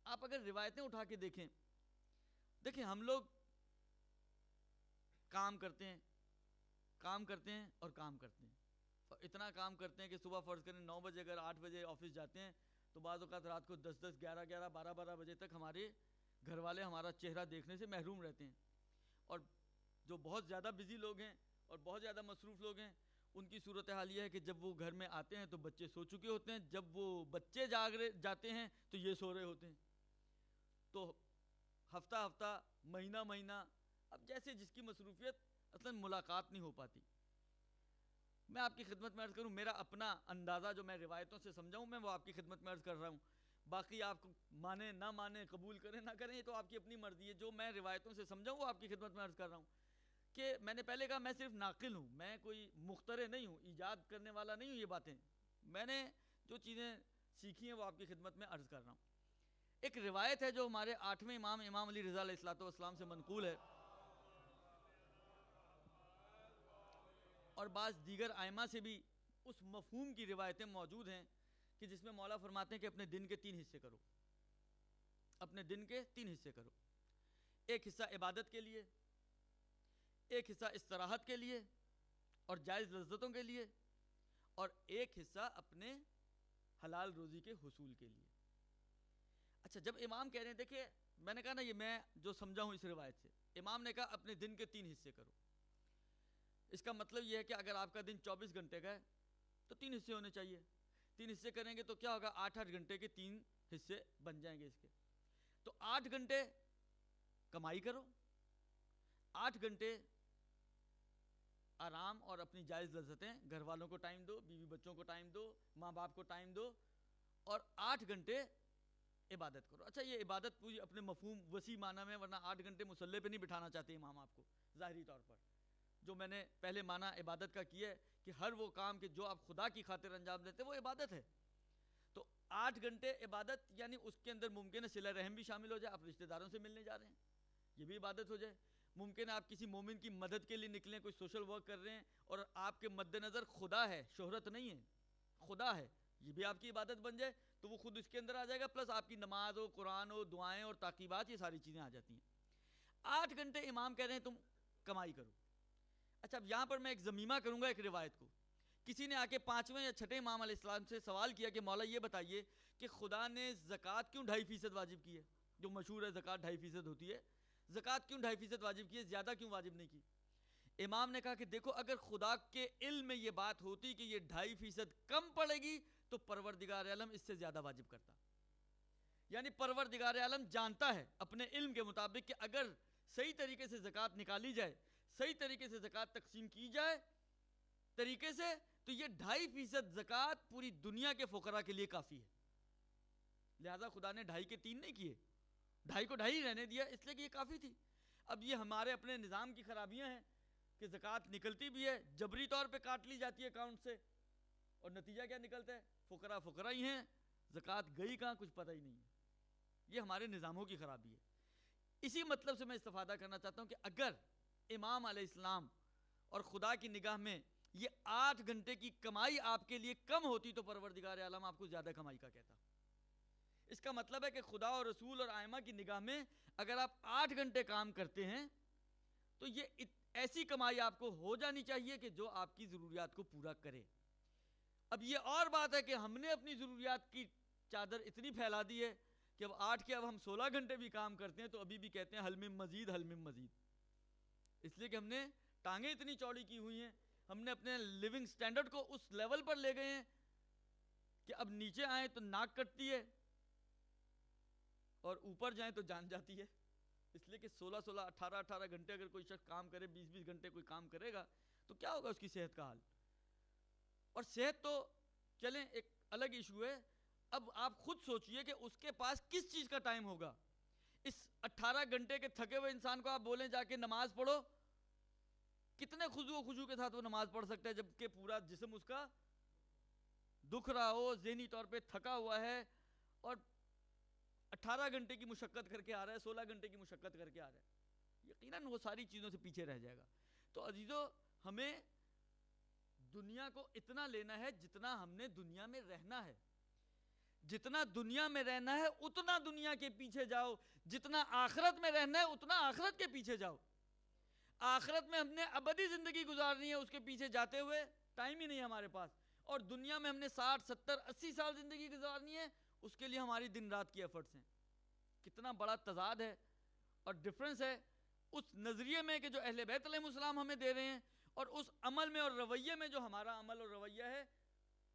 آپ اگر روایتیں اٹھا کے دیکھیں ہم لوگ کام کرتے ہیں اور اتنا کام کرتے ہیں کہ صبح فرض کریں 9 بجے اگر 8 بجے آفس جاتے ہیں تو بعض اوقات رات کو 10 11 12 بجے تک ہمارے گھر والے ہمارا چہرہ دیکھنے سے محروم رہتے ہیں۔ اور جو بہت زیادہ بزی لوگ ہیں اور بہت زیادہ مصروف لوگ ہیں ان کی صورتحال یہ ہے کہ جب وہ گھر میں آتے ہیں تو بچے سو چکے ہوتے ہیں، جب وہ بچے جاتے ہیں تو یہ سو رہے ہوتے ہیں، تو ہفتہ مہینہ اب جیسے جس کی مصروفیت اصلا ملاقات نہیں ہو پاتی۔ میں آپ کی خدمت میں عرض کروں، میرا اپنا اندازہ جو میں روایتوں سے سمجھاؤں میں وہ آپ کی خدمت میں عرض کر رہا ہوں، باقی آپ مانیں نہ مانیں، قبول کریں نہ کریں، یہ تو آپ کی اپنی مرضی ہے۔ جو میں روایتوں سے سمجھاؤں وہ آپ کی خدمت میں عرض کر رہا ہوں کہ میں نے پہلے کہا میں صرف ناقل ہوں، میں کوئی مخترع نہیں ہوں، ایجاد کرنے والا نہیں ہوں۔ یہ باتیں میں نے جو چیزیں سیکھی ہیں وہ آپ کی خدمت میں عرض کر رہا ہوں۔ ایک روایت ہے جو ہمارے 8ویں امام علی رضا علیہ السلام سے منقول ہے اور بعض دیگر ائمہ سے بھی اس مفہوم کی روایتیں موجود ہیں کہ جس میں مولا فرماتے ہیں کہ اپنے دن کے 3 حصے کرو، اپنے دن کے 3 حصے کرو، ایک حصہ عبادت کے لیے، ایک حصہ استراحت کے لیے اور جائز لذتوں کے لیے، اور ایک حصہ اپنے حلال روزی کے حصول کے لیے۔ اچھا، جب امام کہہ رہے ہیں، دیکھیں میں نے کہا نا یہ میں جو سمجھا ہوں اس روایت سے، امام نے کہا اپنے دن کے 3 حصے کرو، اس کا مطلب یہ ہے کہ اگر آپ کا دن 24 گھنٹے کا ہے تو 3 حصے ہونے چاہیے۔ 3 حصے کریں گے تو کیا ہوگا؟ 8 گھنٹے کے 3 حصے بن جائیں گے اس کے۔ تو 8 گھنٹے کمائی کرو، 8 گھنٹے آرام اور اپنی جائز لذتیں، گھر والوں کو ٹائم دو، بیوی بچوں کو ٹائم دو، ماں باپ کو ٹائم دو، اور 8 گھنٹے عبادت کرو۔ اچھا، یہ عبادت پوری اپنے مفہوم وسیع معنی میں، ورنہ 8 گھنٹے مصلی پہ نہیں بٹھانا چاہتے امام آپ کو ظاہری طور پر۔ جو میں نے پہلے معنی عبادت کا کیا ہے کہ ہر وہ کام کہ جو آپ خدا کی خاطر انجام دیتے وہ عبادت ہے۔ تو 8 گھنٹے عبادت، یعنی اس کے اندر ممکن ہے صلہ رحم بھی شامل ہو جائے، آپ رشتہ داروں سے ملنے جا رہے ہیں، یہ بھی عبادت ہو جائے. ممکن ہے آپ کسی مومن کی مدد کے لیے نکلیں, کوئی سوشل ورک کر رہے ہیں اور آپ کے مد نظر خدا ہے, شہرت نہیں ہے, خدا ہے, یہ بھی آپ کی عبادت بن جائے تو وہ خود اس کے اندر آ جائے گا, پلس آپ کی نماز ہو, قرآن ہو, دعائیں اور تعقیبات, یہ ساری چیزیں آ جاتی ہیں. 8 گھنٹے امام کہہ رہے ہیں تم کمائی کرو. اچھا اب یہاں پر میں ایک ضمیمہ کروں گا ایک روایت کو. کسی نے آ کے 5ویں یا 6ٹھے امام علیہ السلام سے سوال کیا کہ مولا یہ بتائیے کہ خدا نے زکوٰۃ کیوں 2.5% واجب کی ہے, جو مشہور ہے زکوٰۃ 2.5% ہوتی ہے, زکوٰۃ کیوں 2.5% واجب کی ہے, زیادہ کیوں واجب نہیں کی؟ امام نے کہا کہ دیکھو اگر خدا کے علم میں یہ بات ہوتی کہ یہ 2.5% کم پڑے گی تو پروردگار عالم اس سے زیادہ واجب کرتا. یعنی پروردگار عالم جانتا ہے اپنے علم کے مطابق کہ اگر صحیح طریقے سے زکوٰۃ نکالی جائے, صحیح طریقے سے زکوٰۃ تقسیم کی جائے طریقے سے, تو یہ 2.5% زکوٰۃ پوری دنیا کے فقراء کے لیے کافی ہے. لہذا خدا نے 2.5 کے 3 نہیں کیے, 2.5 کو 2.5 رہنے دیا اس لیے کہ یہ کافی تھی. اب یہ ہمارے اپنے نظام کی خرابیاں ہیں کہ زکوٰۃ نکلتی بھی ہے, جبری طور پہ کاٹ لی جاتی ہے اکاؤنٹ سے, اور نتیجہ کیا نکلتا ہے, فقراء ہی ہیں, زکوٰۃ گئی کہاں کچھ پتہ ہی نہیں ہے. یہ ہمارے نظاموں کی خرابی ہے. اسی مطلب سے میں استفادہ کرنا چاہتا ہوں کہ اگر امام علیہ السلام اور خدا کی نگاہ میں یہ 8 گھنٹے کی کمائی آپ کے لیے کم ہوتی تو پروردگار عالم آپ کو زیادہ کمائی کا کہتا. اس کا مطلب ہے کہ خدا اور رسول اور ائمہ کی نگاہ میں اگر آپ 8 گھنٹے کام کرتے ہیں تو یہ ایسی کمائی آپ کو ہو جانی چاہیے کہ جو آپ کی ضروریات کو پورا کرے. اب یہ اور بات ہے کہ ہم نے اپنی ضروریات کی چادر اتنی پھیلا دی ہے کہ اب 8 کے اب ہم 16 گھنٹے بھی کام کرتے ہیں تو ابھی بھی کہتے ہیں حل من مزید, حل من مزید, اس لیے کہ ہم نے ٹانگیں اتنی چوڑی کی ہوئی ہیں, ہم نے اپنے لیونگ سٹینڈرڈ کو اس لیول پر لے گئے ہیں کہ اب نیچے آئیں تو ناک کٹتی ہے اور اوپر جائیں تو جان جاتی ہے. اس لیے کہ 16 18 گھنٹے اگر کوئی شخص کام کرے, 20 گھنٹے کوئی کام کرے گا تو کیا ہوگا اس کی صحت کا حال. اور صحت تو چلیں ایک الگ ایشو ہے, اب آپ خود سوچئے کہ اس کے پاس کس چیز کا ٹائم ہوگا. اس 18 گھنٹے کے تھکے ہوئے انسان کو آپ بولیں جا کے نماز پڑھو, کتنے خضوع کے ساتھ وہ نماز پڑھ سکتا ہے جبکہ پورا جسم اس کا دکھ رہا ہو, ذہنی طور پہ تھکا ہوا ہے, اور 18 گھنٹے کی مشقت کر کے آ رہا ہے, 16 گھنٹے کی مشقت کر کے آ رہا ہے, یقیناً وہ ساری چیزوں سے پیچھے رہ جائے گا. تو عزیزو, ہمیں دنیا کو اتنا لینا ہے جتنا ہم نے دنیا میں رہنا ہے. جتنا دنیا میں رہنا ہے اتنا دنیا کے پیچھے جاؤ, جتنا آخرت میں رہنا ہے اتنا آخرت کے پیچھے جاؤ. آخرت میں ہم نے ابدی زندگی گزارنی ہے, اس کے پیچھے جاتے ہوئے ٹائم ہی نہیں ہے ہمارے پاس, اور دنیا میں ہم نے 60 70 80 سال زندگی گزارنی ہے, اس کے لیے ہماری دن رات کی ایفرٹس ہیں. کتنا بڑا تضاد ہے اور ڈفرنس ہے اس نظریے میں کہ جو اہل بیت علیہ السلام ہمیں دے رہے ہیں, اور اس عمل میں اور رویے میں جو ہمارا عمل اور رویہ ہے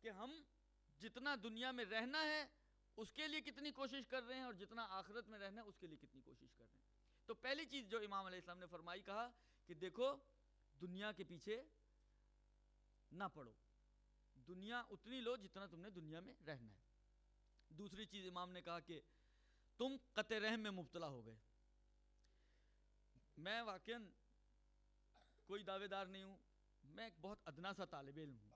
کہ ہم جتنا دنیا میں رہنا ہے اس کے لیے کتنی کوشش کر رہے ہیں, اور جتنا آخرت میں رہنا ہے اس کے لیے کتنی کوشش کر رہے ہیں. تو پہلی چیز جو امام علیہ السلام نے فرمائی, کہا کہ دیکھو دنیا کے پیچھے نہ پڑو, دنیا اتنی لو جتنا تم نے دنیا میں رہنا ہے. دوسری چیز امام نے کہا کہ تم قطع رحم میں مبتلا ہو گئے. میں واقعاً کوئی دعوے دار نہیں ہوں, میں ایک بہت ادنا سا طالب علم ہوں.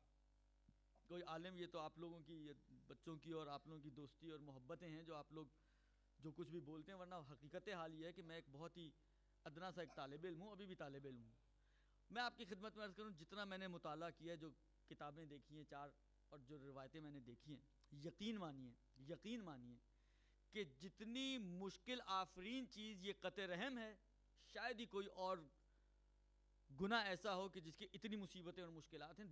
کوئی عالم, یہ تو آپ لوگوں کی, بچوں کی اور آپ لوگوں کی دوستی اور محبتیں ہیں جو آپ لوگ جو کچھ بھی بولتے ہیں, ورنہ حقیقت حال یہ ہے کہ میں ایک بہت ہی ادنا سا ایک طالب علم ہوں, ابھی بھی طالب علم ہوں. میں آپ کی خدمت میں عرض کروں, جتنا میں نے مطالعہ کیا ہے, جو کتابیں دیکھی ہیں 4 اور جو روایتیں میں نے دیکھی ہیں, یقین مانیے کہ جتنی مشکل آفرین چیز یہ قطع رحم ہے, شاید ہی کوئی اور گناہ ایسا ہو کہ جس کی اتنی مصیبتیں اور مشکلات ہیں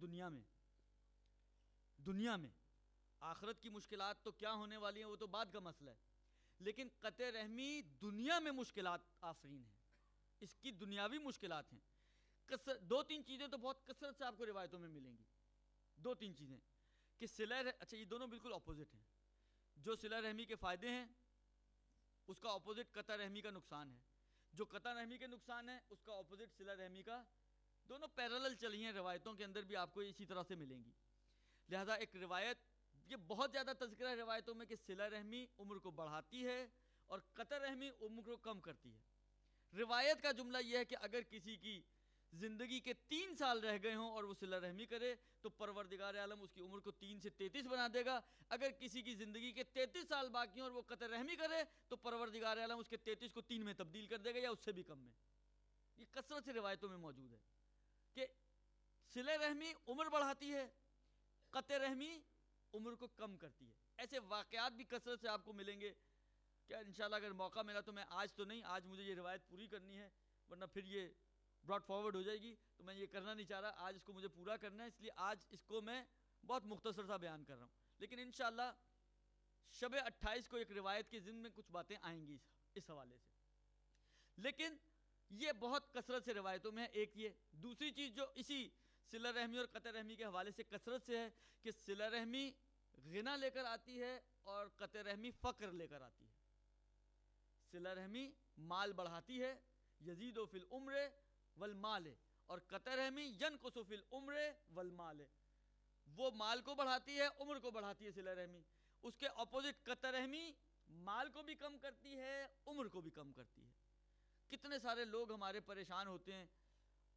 دنیا میں. آخرت کی مشکلات تو کیا ہونے والی ہیں وہ تو بعد کا مسئلہ ہے, لیکن قطع رحمی دنیا میں مشکلات آفرین ہیں, اس کی دنیاوی مشکلات ہیں. 2-3 چیزیں تو بہت کثرت سے آپ کو روایتوں میں ملیں گی. 2-3 چیزیں کہ اچھا یہ دونوں بالکل اپوزٹ ہیں. جو صلہ رحمی کے فائدے ہیں اس کا اپوزٹ قطع رحمی کا نقصان ہے. جو قطع رحمی کے نقصان ہے اس کا اپوزٹ صلہ رحمی کا. دونوں پیرالل چلی ہیں, روایتوں کے اندر بھی آپ کو اسی طرح سے ملیں گی. لہذا ایک روایت, یہ بہت زیادہ تذکرہ ہے روایتوں میں کہ صلہ رحمی عمر کو بڑھاتی ہے اور قطع رحمی عمر کو کم کرتی ہے. روایت کا جملہ یہ ہے کہ اگر کسی کی زندگی کے 3 سال رہ گئے ہوں اور وہ صلہ رحمی کرے تو پروردگار عالم اس کی عمر کو 3 سے 33 بنا دے گا. اگر کسی کی زندگی کے 33 سال باقی ہوں اور وہ قطع رحمی کرے تو پروردگار عالم اس کے 33 کو 3 میں تبدیل کر دے گا یا اس سے بھی کم میں. یہ کثرت سے روایتوں میں موجود ہے کہ صلہ رحمی عمر بڑھاتی ہے، قطع رحمی عمر کو کم کرتی ہے. ایسے واقعات بھی کثرت سے آپ کو ملیں گے. کیا انشاءاللہ اگر موقع ملا تو میں آج تو نہیں، آج مجھے یہ روایت پوری کرنی ہے ورنہ پھر یہ براڈ فارورڈ ہو جائے گی، تو میں یہ کرنا نہیں چاہ رہا. آج اس کو مجھے پورا کرنا ہے، اس لیے آج اس کو میں بہت مختصر سا بیان کر رہا ہوں. لیکن انشاءاللہ شب 28 کو ایک روایت کے ضمن میں کچھ باتیں آئیں گی اس حوالے سے. لیکن یہ بہت کثرت سے روایتوں میں ہے. ایک یہ دوسری چیز جو اسی صلہ رحمی اور قطع رحمی کے حوالے سے کثرت سے ہے کہ صلہ رحمی غنا لے کر آتی ہے اور قطع رحمی فقر لے کر آتی ہے. صلہ رحمی مال بڑھاتی ہے، یزید فی العمر والمال، اور قطع رحمی ینقص فی العمر والمال، وہ مال کو بڑھاتی ہے، عمر کو بڑھاتی ہے صلہ رحمی. اس کے اپوزٹ قطع رحمی مال کو بھی کم کرتی ہے، عمر کو بھی کم کرتی ہے. کتنے سارے لوگ ہمارے پریشان ہوتے ہیں،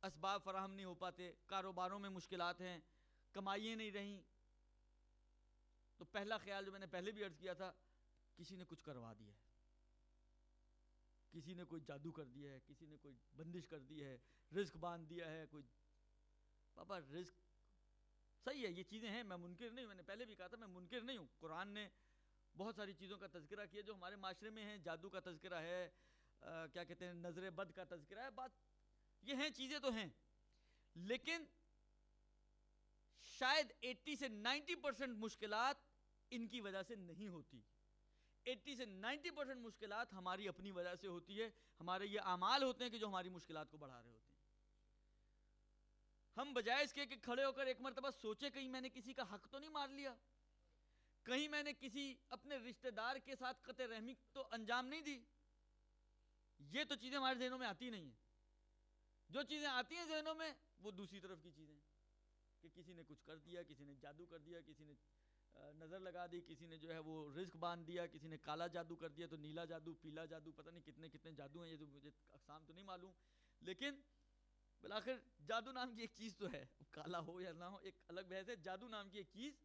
اسباب فراہم نہیں ہو پاتے، کاروباروں میں مشکلات ہیں، کمائیاں نہیں رہیں، تو پہلا خیال جو میں نے پہلے بھی عرض کیا تھا، کسی نے کچھ کروا دیا ہے، کسی نے کوئی جادو کر دیا ہے، کسی نے کوئی بندش کر دی ہے، رزق باندھ دیا ہے کوئی. پاپا رزق صحیح ہے، یہ چیزیں ہیں، میں منکر نہیں ہوں، میں نے پہلے بھی کہا تھا میں منکر نہیں ہوں. قرآن نے بہت ساری چیزوں کا تذکرہ کیا جو ہمارے معاشرے میں ہیں. جادو کا تذکرہ ہے، کیا کہتے ہیں، نظر بد کا تذکرہ ہے. بات یہ ہیں، چیزیں تو ہیں، لیکن شاید 80 سے 90% مشکلات ان کی وجہ سے نہیں ہوتی. 80 سے 90% مشکلات ہماری اپنی وجہ سے ہوتی ہے. ہمارے یہ اعمال ہوتے ہیں کہ جو ہماری مشکلات کو بڑھا رہے ہوتے ہیں. ہم بجائے اس کے کہ کھڑے ہو کر ایک مرتبہ سوچے کہیں میں نے کسی کا حق تو نہیں مار لیا، کہیں میں نے کسی اپنے رشتہ دار کے ساتھ قطع رحمی تو انجام نہیں دی. یہ تو چیزیں ہمارے ذہنوں میں آتی نہیں ہیں. جو چیزیں آتی ہیں ذہنوں میں وہ دوسری طرف کی چیزیں، کہ کسی نے کچھ کر دیا، کسی نے جادو کر دیا، کسی نے نظر لگا دی، کسی نے جو ہے وہ رزق باندھ دیا، کسی نے کالا جادو کر دیا، تو نیلا جادو، پیلا جادو، پتہ نہیں کتنے کتنے جادو ہیں. یہ تو مجھے اقسام تو نہیں معلوم، لیکن بالآخر جادو نام کی ایک چیز تو ہے، کالا ہو یا نہ ہو ایک الگ بحث ہے. جادو نام کی ایک چیز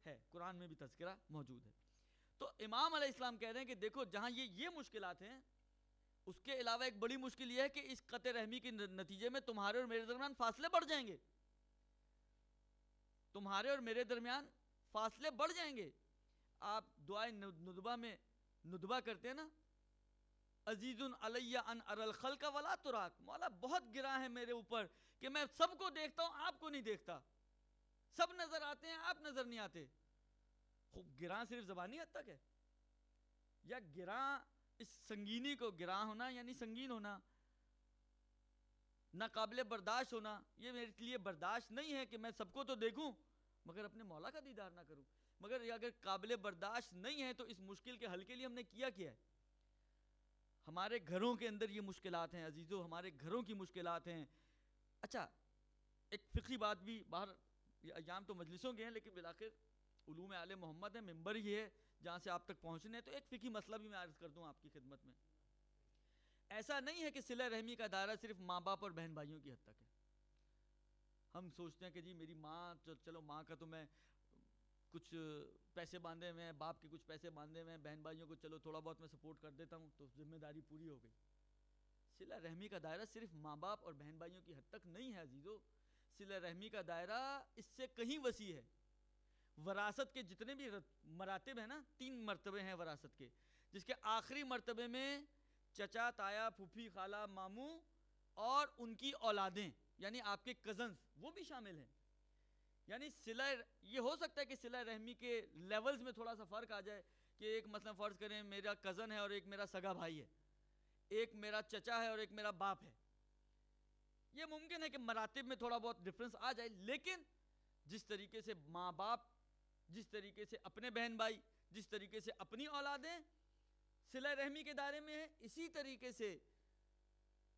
ہے، قرآن میں بھی تذکرہ موجود ہے. تو امام علیہ السلام کہہ رہے ہیں کہ دیکھو جہاں یہ مشکلات ہیں، اس کے علاوہ ایک بڑی مشکل یہ ہے کہ اس قطع رحمی کے نتیجے میں تمہارے اور میرے درمیان فاصلے بڑھ جائیں گے. تمہارے اور میرے درمیان فاصلے بڑھ جائیں گے. آپ دعائے ندبہ میں ندبہ کرتے ہیں نا، عزیز علی ان اری الخلق ولا تراک، مولا بہت گراں ہے میرے اوپر کہ میں سب کو دیکھتا ہوں، آپ کو نہیں دیکھتا. سب نظر آتے ہیں، آپ نظر نہیں آتے. خوب گراں صرف زبانی حد تک ہے، یا گراں اس سنگینی کو، گراں ہونا یعنی سنگین ہونا، ناقابل برداشت ہونا، یہ میرے لیے برداشت نہیں ہے کہ میں سب کو تو دیکھوں مگر اپنے مولا کا دیدار نہ کروں. مگر یہ اگر قابل برداشت نہیں ہے تو اس مشکل کے حل کے لیے ہم نے کیا ہے. ہمارے گھروں کے اندر یہ مشکلات ہیں عزیزو، ہمارے گھروں کی مشکلات ہیں. اچھا ایک فقہی بات بھی، باہر یہ ایام تو مجلسوں کے ہیں لیکن بالآخر علوم آل محمد ہے، ممبر ہی ہے جہاں سے آپ تک پہنچنے، تو ایک فقہی مسئلہ بھی میں عرض کر دوں آپ کی خدمت میں. ایسا نہیں ہے کہ صلہ رحمی کا دائرہ صرف ماں باپ اور بہن بھائیوں کی حد تک ہے. ہم سوچتے ہیں کہ جی میری ماں، چلو ماں کا تو میں کچھ پیسے باندھے ہوئے ہیں، باپ کے کچھ پیسے باندھے ہوئے ہیں، بہن بھائیوں کو چلو تھوڑا بہت میں سپورٹ کر دیتا ہوں تو ذمہ داری پوری ہو گئی. صلہ رحمی کا دائرہ صرف ماں باپ اور بہن بھائیوں کی حد تک نہیں ہے عزیزو. صلہ رحمی کا دائرہ اس سے کہیں وسیع ہے. وراثت کے جتنے بھی مراتب ہیں نا، 3 مرتبے ہیں وراثت کے، جس کے آخری مرتبے میں چچا، تایا، پھوپھی، خالہ، ماموں اور ان کی اولادیں یعنی آپ کے کزنز وہ بھی شامل ہیں. یعنی صلہ، یہ ہو سکتا ہے کہ صلہ رحمی کے لیولز میں تھوڑا سا فرق آ جائے کہ ایک مثلا فرض کریں میرا کزن ہے اور ایک میرا سگا بھائی ہے، ایک میرا چچا ہے اور ایک میرا باپ ہے. یہ ممکن ہے کہ مراتب میں تھوڑا بہت ڈفرنس آ جائے، لیکن جس طریقے سے ماں باپ، جس طریقے سے اپنے بہن بھائی، جس طریقے سے اپنی اولادیں صلہ رحمی کے دائرے میں ہیں، اسی طریقے سے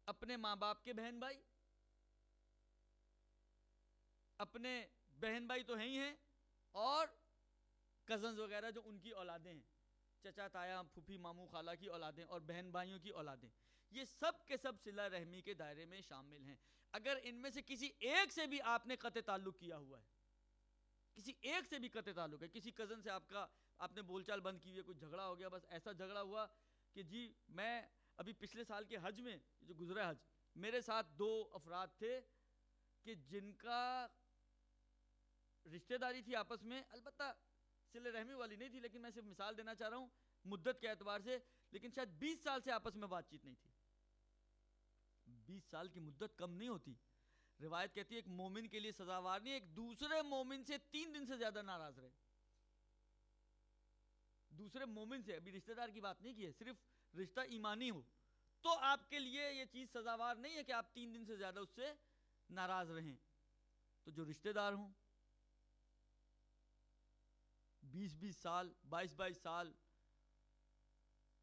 اپنے ماں باپ کے بہن بھائی، اپنے بہن بھائی تو ہیں ہی ہیں، اور کزنز وغیرہ جو ان کی اولادیں ہیں، چچا، تایا، پھوپھی، ماموں، خالہ کی اولادیں اور بہن بھائیوں کی اولادیں، یہ سب کے سب صلہ رحمی کے دائرے میں شامل ہیں. اگر ان میں سے کسی ایک سے بھی آپ نے قطع تعلق کیا ہوا ہے, کسی ایک سے بھی قطع تعلق ہے, کسی کزن سے آپ نے بول چال بند کی ہوئی ہے, کوئی جھگڑا ہو گیا, بس ایسا جھگڑا ہوا کہ جی میں ابھی پچھلے سال کے حج میں جو گزرا حج, میرے ساتھ 2 افراد تھے کہ جن کا رشتہ داری تھی آپس میں, البتہ صلہ رحمی والی نہیں تھی, لیکن میں صرف مثال دینا چاہ رہا ہوں مدت کے اعتبار سے, لیکن شاید 20 سال سے آپس میں بات چیت نہیں تھی. 20 سال کی مدت کم نہیں ہوتی. روایت کہتی ہے ایک مومن کے لیے سزاوار نہیں ایک دوسرے مومن سے 3 دن سے زیادہ ناراض رہے. دوسرے مومن سے, ابھی رشتہ دار کی بات نہیں کی ہے, صرف رشتہ ایمانی ہو تو آپ کے لیے یہ چیز سزاوار نہیں ہے کہ آپ 3 دن سے زیادہ اس سے ناراض رہیں. تو جو رشتہ دار ہوں 20 سال 22 سال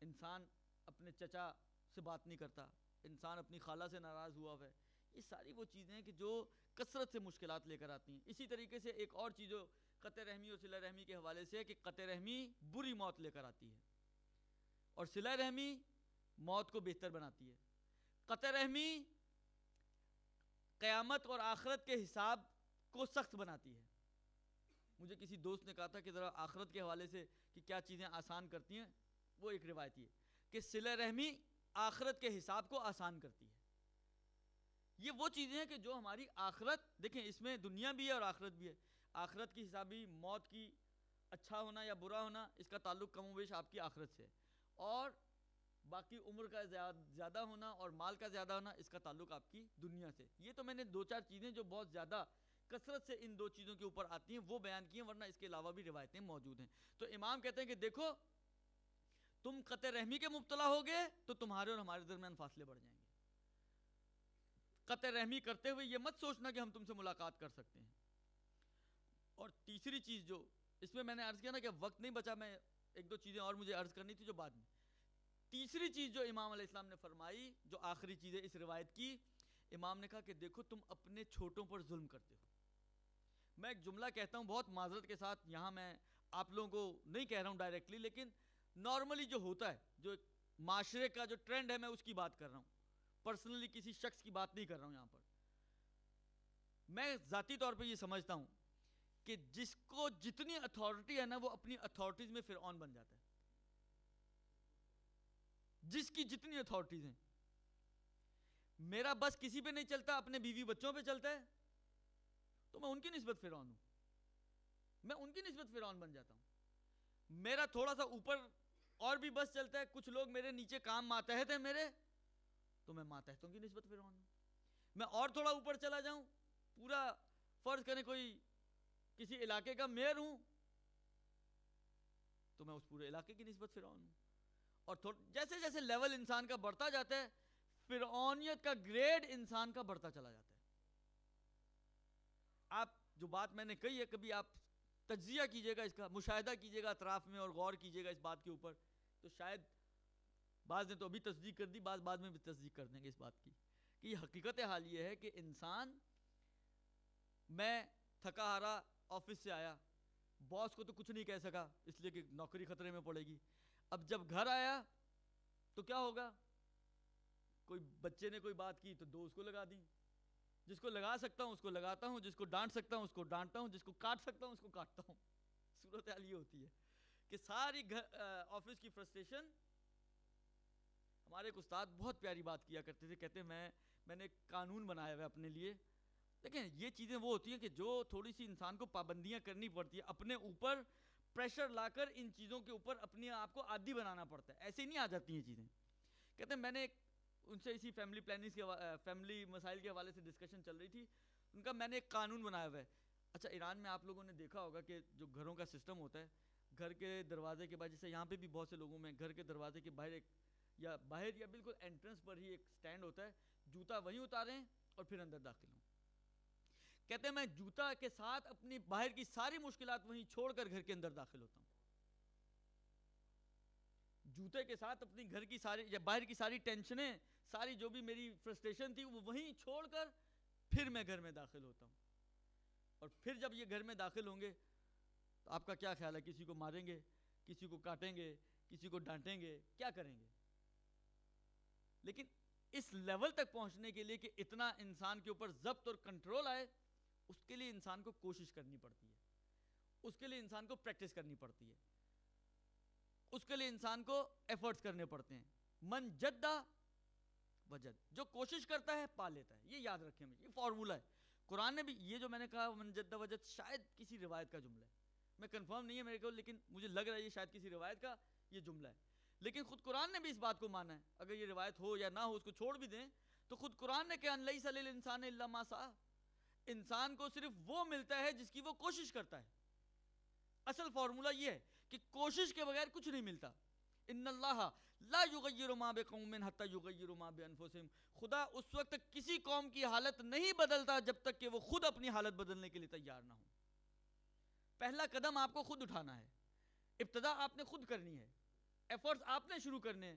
انسان اپنے چچا سے بات نہیں کرتا, انسان اپنی خالہ سے ناراض ہوا ہے, یہ ساری وہ چیزیں ہیں کہ جو کثرت سے مشکلات لے کر آتی ہیں. اسی طریقے سے ایک اور چیز جو قطع رحمی اور صلہ رحمی کے حوالے سے ہے کہ قطع رحمی بری موت لے کر آتی ہے اور صلہ رحمی موت کو بہتر بناتی ہے. قطع رحمی قیامت اور آخرت کے حساب کو سخت بناتی ہے. مجھے کسی دوست نے کہا تھا کہ ذرا آخرت کے حوالے سے کہ کیا چیزیں آسان کرتی ہیں, وہ ایک روایت یہ کہ صلہ رحمی آخرت کے حساب کو آسان کرتی ہے. یہ وہ چیزیں ہیں کہ جو ہماری آخرت, دیکھیں اس میں دنیا بھی ہے اور آخرت بھی ہے. آخرت کی حسابی موت کی اچھا ہونا یا برا ہونا اس کا تعلق کم و بیش آپ کی آخرت سے, اور باقی عمر کا زیادہ ہونا اور مال کا زیادہ ہونا اس کا تعلق آپ کی دنیا سے. یہ تو میں نے 2-4 چیزیں جو بہت زیادہ کثرت سے ان 2 چیزوں کے اوپر آتی ہیں وہ بیان کی ہیں, ورنہ اس کے علاوہ بھی روایتیں موجود ہیں. تو امام کہتے ہیں کہ دیکھو تم قطع رحمی کے مبتلا ہوگے تو تمہارے اور ہمارے درمیان فاصلے بڑھ جائیں گے. قطع رحمی کرتے ہوئے یہ مت سوچنا کہ ہم تم سے ملاقات کر سکتے ہیں. اور تیسری چیز جو اس میں نے عرض کیا نا کہ وقت نہیں بچا, میں 1-2 چیزیں اور مجھے عرض کرنی تھی جو بعد میں. تیسری چیز جو امام علیہ السلام نے فرمائی, جو آخری چیز ہے اس روایت کی, امام نے کہا کہ دیکھو تم اپنے چھوٹوں پر ظلم کرتے ہو. میں ایک جملہ کہتا ہوں بہت معذرت کے ساتھ, یہاں میں آپ لوگوں کو نہیں کہہ رہا ہوں ڈائریکٹلی, لیکن نارملی جو ہوتا ہے, جو معاشرے کا جو ٹرینڈ ہے, میں اس کی بات کر رہا ہوں, پرسنلی کسی شخص کی بات نہیں کر رہا ہوں. یہاں پر میں ذاتی طور پہ یہ سمجھتا ہوں کہ جس کو جتنی اتھارٹی ہے نا وہ اپنی اتھارٹیز میں فرعون بن جاتا ہے. جس کی جتنی اتھارٹیز ہیں, میرا بس کسی پہ نہیں چلتا, اپنے بیوی بچوں پہ چلتا ہے تو میں ان کی نسبت فرعون ہوں, میں ان کی نسبت فرعون بن جاتا ہوں. میرا تھوڑا سا اوپر اور بھی بس چلتا ہے, کچھ لوگ میرے نیچے کام ماتحت ہیں میرے, تو میں ماتحتوں کی نسبت فرعون ہوں. میں اور تھوڑا اوپر چلا جاؤں, پورا فرض کریں کوئی کسی علاقے کا میئر ہوں, تو میں اس پورے علاقے کی نسبت فرعون ہوں. اور جیسے جیسے لیول انسان کا بڑھتا جاتا ہے, فرعونیت کا گریڈ انسان کا بڑھتا چلا جاتا ہے. آپ جو بات میں نے کہی ہے, کبھی آپ تجزیہ کیجئے گا, اس کا مشاہدہ کیجئے گا اطراف میں اور غور کیجئے گا اس بات کے اوپر, تو شاید بعض نے تو ابھی تصدیق کر دی, بعد میں بھی تصدیق کر دیں گے اس بات کی کہ یہ حقیقت حال یہ ہے کہ انسان, میں تھکا ہارا آفس سے آیا, باس کو تو کچھ نہیں کہہ سکا اس لیے کہ نوکری خطرے میں پڑے گی. اب جب گھر آیا تو کیا ہوگا, کوئی بچے نے کوئی بات کی تو 2 اس کو لگا دی, جس کو لگا سکتا ہوں اس کو لگاتا ہوں, جس کو ڈانٹ سکتا ہوں اس کو ڈانٹتا ہوں, جس کو کاٹ سکتا ہوں اس کو کاٹتا ہوں. صورتحال یہ ہوتی ہے کہ ساری آفس کی فرسٹریشن. ہمارے ایک استاد بہت پیاری بات کیا کرتے تھے, کہتے ہیں میں نے ایک قانون بنایا ہوا ہے اپنے لیے. دیکھیں یہ چیزیں وہ ہوتی ہیں کہ جو تھوڑی سی انسان کو پابندیاں کرنی پڑتی ہے, اپنے اوپر پریشر لا کر ان چیزوں کے اوپر اپنے آپ کو عادی بنانا پڑتا ہے, ایسے ہی نہیں آ جاتی ہیں چیزیں. کہتے ہیں میں نے ان سے اسی فیملی پلاننگ کے فیملی مسائل کے حوالے سے ڈسکشن چل رہی تھی, ان کا میں نے ایک قانون بنایا ہوا ہے. اچھا ایران میں آپ لوگوں نے دیکھا ہوگا کہ جو گھروں کا سسٹم ہوتا ہے, گھر کے دروازے کے بعد, جیسے یہاں پہ بھی بہت سے لوگوں میں گھر کے دروازے کے باہر باہر یا بالکل انٹرنس پر ہی ایک سٹینڈ ہوتا ہے, جوتا وہیں اتاریں اور پھر اندر داخل ہوں. کہتے ہیں میں جوتا کے ساتھ اپنی باہر کی ساری مشکلات وہیں چھوڑ کر گھر کے اندر داخل ہوتا ہوں. جوتے کے ساتھ اپنی گھر کی ساری یا باہر کی ساری ٹینشنیں, ساری جو بھی میری فرسٹریشن تھی وہ وہیں چھوڑ کر پھر میں گھر میں داخل ہوتا ہوں. اور پھر جب یہ گھر میں داخل ہوں گے تو آپ کا کیا خیال ہے, کسی کو ماریں گے, کسی کو کاٹیں گے, کسی کو ڈانٹیں گے, کیا کریں گے؟ لیکن اس لیول تک پہنچنے کے لیے کہ اتنا انسان کے اوپر ضبط اور کنٹرول آئے، اس کے لیے انسان کو کوشش کرنی پڑتی ہے، اس کے لیے انسان کو پریکٹس کرنی پڑتی ہے، اس کے لیے انسان کو ایفرٹس کرنے پڑتے ہیں. من جدہ وجد، جو کوشش کرتا ہے پا لیتا ہے. یہ یاد رکھیں، یہ فارمولہ ہے. قرآن نے بھی یہ جو میں نے کہا من جدہ وجد، شاید کسی روایت کا جملہ ہے، میں کنفرم نہیں ہے میرے کو، لیکن مجھے لگ رہا ہے یہ شاید کسی روایت کا یہ جملہ ہے. لیکن خود قرآن نے بھی اس بات کو مانا ہے. اگر یہ روایت ہو یا نہ ہو، اس کو چھوڑ بھی دیں، تو خود قرآن نے کہا لیس للانسان الا ما سعی، انسان کو صرف وہ ملتا ہے جس کی وہ کوشش کرتا ہے. اصل فارمولہ یہ ہے کہ کوشش کے بغیر کچھ نہیں ملتا. ان اللہ لا یغیر ما بقوم حتی یغیروا ما بانفسہم، خدا اس وقت تک کسی قوم کی حالت نہیں بدلتا جب تک کہ وہ خود اپنی حالت بدلنے کے لیے تیار نہ ہو. پہلا قدم آپ کو خود اٹھانا ہے، ابتدا آپ نے خود کرنی ہے، ایفرٹس آپ نے شروع کرنے ہیں،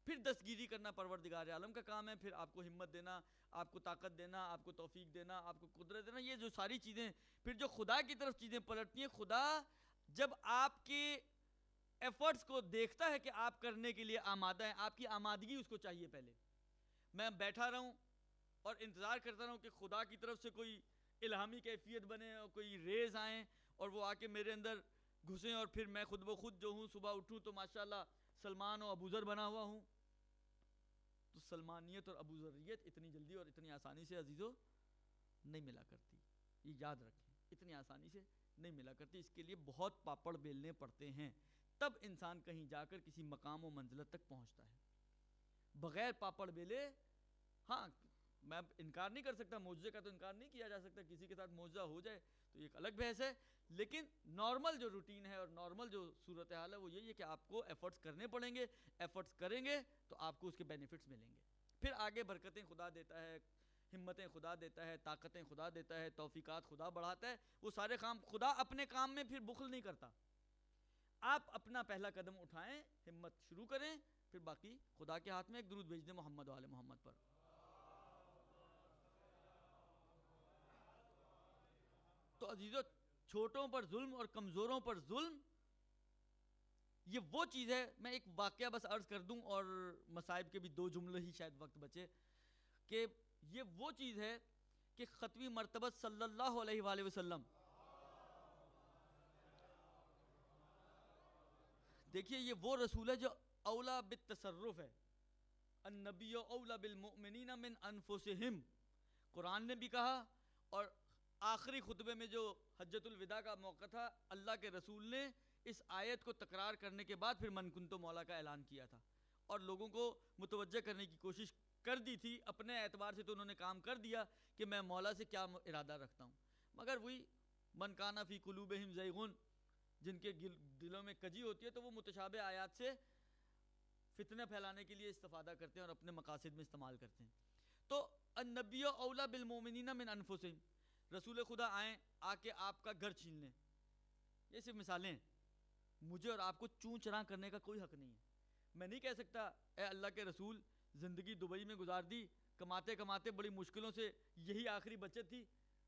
پھر دستگیری کرنا پروردگار عالم کا کام ہے، پھر آپ کو ہمت دینا، آپ کو طاقت دینا، آپ کو توفیق دینا، آپ کو قدرت دینا. یہ جو ساری چیزیں پھر جو خدا کی طرف چیزیں پلٹتی ہیں، خدا جب آپ کے ایفرٹس کو دیکھتا ہے کہ آپ کرنے کے لیے آمادہ ہیں، آپ کی آمادگی اس کو چاہیے. پہلے میں بیٹھا رہوں اور انتظار کرتا رہوں کہ خدا کی طرف سے کوئی الہامی کیفیت بنے اور کوئی ریز آئیں اور وہ آ کے میرے اندر گھسیں، اور پھر میں خود بخود جو ہوں صبح اٹھوں تو ماشاءاللہ سلمان و ابوذر بنا ہوا ہوں. تو سلمانیت اور ابوذریت اتنی جلدی اور اتنی آسانی سے عزیزو نہیں ملا کرتی. یہ یاد رکھیں، اتنی آسانی سے نہیں ملا کرتی. اس کے لیے بہت پاپڑ بیلنے پڑتے ہیں، تب انسان کہیں جا کر کسی مقام و منزلت تک پہنچتا ہے. بغیر پاپڑ بیلے، ہاں میں انکار نہیں کر سکتا، معجزے کا تو انکار نہیں کیا جا سکتا، کسی کے ساتھ معجزہ ہو جائے تو یہ ایک الگ بحث ہے. لیکن نارمل جو روٹین ہے اور نارمل جو صورتحال ہے وہ یہی ہے کہ آپ کو ایفرٹس کرنے پڑیں گے. ایفرٹس کریں گے تو آپ کو اس کے بینیفٹس ملیں گے. پھر آگے برکتیں خدا دیتا ہے، ہمتیں خدا دیتا ہے، طاقتیں خدا دیتا ہے، توفیقات خدا بڑھاتا ہے. وہ سارے کام خدا اپنے کام میں پھر بخل نہیں کرتا. آپ اپنا پہلا قدم اٹھائیں، ہمت شروع کریں، پھر باقی خدا کے ہاتھ میں. ایک درود بھیج دیں محمد و آل محمد پر. تو عزیزو، چھوٹوں پر ظلم اور کمزوروں پر ظلم یہ وہ چیز ہے. میں ایک واقعہ بس عرض کر دوں اور مصائب کے بھی دو جملے ہی شاید وقت بچے، کہ یہ وہ چیز ہے کہ ختمی مرتبہ صلی اللہ علیہ وآلہ وسلم، دیکھیے یہ وہ رسول ہے جو اولا بالتصرف ہے. النبی اولا بالمؤمنین من انفسہم، قرآن نے بھی کہا. اور آخری خطبے میں جو حجۃ الوداع کا موقع تھا، اللہ کے رسول نے اس آیت کو تکرار کرنے کے بعد پھر من کنتو مولا کا اعلان کیا تھا، اور لوگوں کو متوجہ کرنے کی کوشش کر دی تھی. اپنے اعتبار سے تو انہوں نے کام کر دیا کہ میں مولا سے کیا ارادہ رکھتا ہوں، مگر وہی من کانا فی قلوبہم زیغن، جن کے دلوں میں کجی ہوتی ہے تو وہ متشابہ آیات سے فتنہ پھیلانے کے لیے استفادہ کرتے ہیں اور اپنے مقاصد میں استعمال کرتے ہیں. تو النبی اولا بالمؤمنین من انفسہم، رسول خدا آئیں، آ کے آپ کا گھر چھین لیں. یہ صرف مثالیں ہیں. مجھے اور آپ کو چون چراں کرنے کا کوئی حق نہیں ہے. میں نہیں کہہ سکتا اے اللہ کے رسول زندگی دبئی میں گزار دی، کماتے کماتے بڑی مشکلوں سے یہی آخری بچت تھی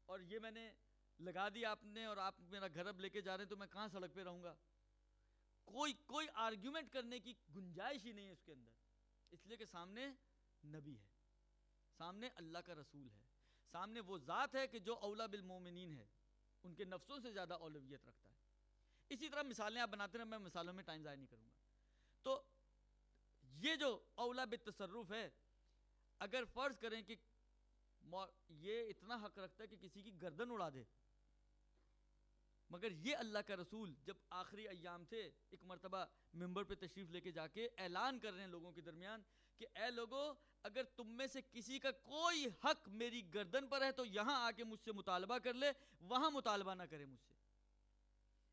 اور یہ میں نے لگا دی آپ نے، اور آپ میرا گھر اب لے کے جا رہے ہیں تو میں کہاں سڑک پہ رہوں گا. کوئی آرگیومنٹ کرنے کی گنجائش ہی نہیں ہے اس کے اندر، اس لیے کہ سامنے نبی ہے، سامنے اللہ کا رسول ہے، سامنے وہ ذات ہے کہ جو اولا بالمومنین ہے، ان کے نفسوں سے زیادہ اولویت رکھتا ہے. اسی طرح مثالیں آپ بناتے رہے، میں مثالوں میں ٹائم ضائع نہیں کروں گا. تو یہ جو اولا بالتصرف ہے، اگر فرض کریں کہ یہ اتنا حق رکھتا ہے کہ کسی کی گردن اڑا دے، مگر یہ اللہ کا رسول جب آخری ایام تھے ایک مرتبہ منبر پہ تشریف لے کے جا کے اعلان کر رہے ہیں لوگوں کے درمیان کہ اے لوگوں، اگر تم میں سے کسی کا کوئی حق میری گردن پر ہے تو یہاں آ کے مجھ سے مطالبہ کر لے، وہاں مطالبہ نہ کرے مجھ سے،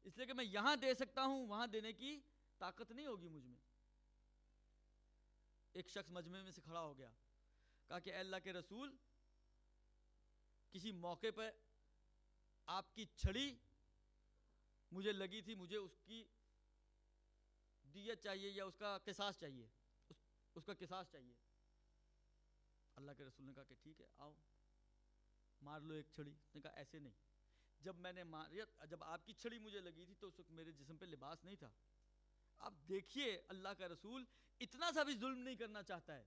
اس لیے کہ میں یہاں دے سکتا ہوں، وہاں دینے کی طاقت نہیں ہوگی مجھ میں. ایک شخص مجمع میں سے کھڑا ہو گیا، کہا کہ اے اللہ کے رسول، کسی موقع پہ آپ کی چھڑی مجھے لگی تھی، مجھے اس کی دیت چاہیے یا اس کا قصاص چاہیے، اس کا قصاص چاہیے. اللہ کے رسول نے کہا کہ ٹھیک ہے، آؤ مار لو ایک چھڑی. اس نے کہا ایسے نہیں، جب آپ کی چھڑی مجھے لگی تھی تو اس وقت میرے جسم پہ لباس نہیں تھا. آپ دیکھیے اللہ کا رسول اتنا سا بھی ظلم نہیں کرنا چاہتا ہے.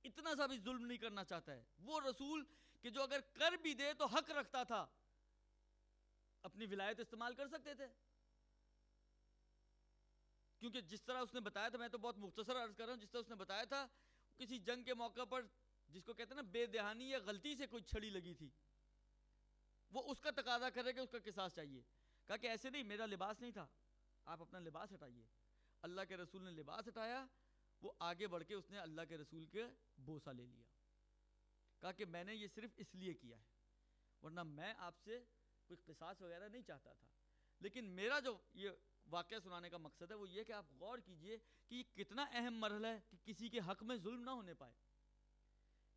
اتنا سا بھی ظلم نہیں کرنا چاہتا ہے. وہ رسول کہ جو اگر کر بھی دے تو حق رکھتا تھا, اپنی ولایت استعمال کر سکتے تھے. کیونکہ جس طرح اس نے بتایا تھا, میں تو بہت مختصر عرض کر رہا ہوں, جس طرح اس نے بتایا تھا کسی جنگ کے موقع پر جس کو کہتے ہیں نا بے دہانی یا غلطی سے کوئی چھڑی لگی تھی, وہ اس کا تقاضا کرے کہ اس کا قصاص چاہیے. کہا کہ ایسے نہیں, میرا لباس نہیں تھا, آپ اپنا لباس ہٹائیے. اللہ کے رسول نے لباس ہٹایا, وہ آگے بڑھ کے اس نے اللہ کے رسول کے بوسہ لے لیا. کہا کہ میں نے یہ صرف اس لیے کیا ہے, ورنہ میں آپ سے کوئی قصاص وغیرہ نہیں چاہتا تھا. لیکن میرا جو یہ واقعہ سنانے کا مقصد ہے وہ یہ کہ آپ غور کیجئے کہ یہ کتنا اہم مرحلہ ہے کہ کسی کے حق میں ظلم نہ ہونے پائے.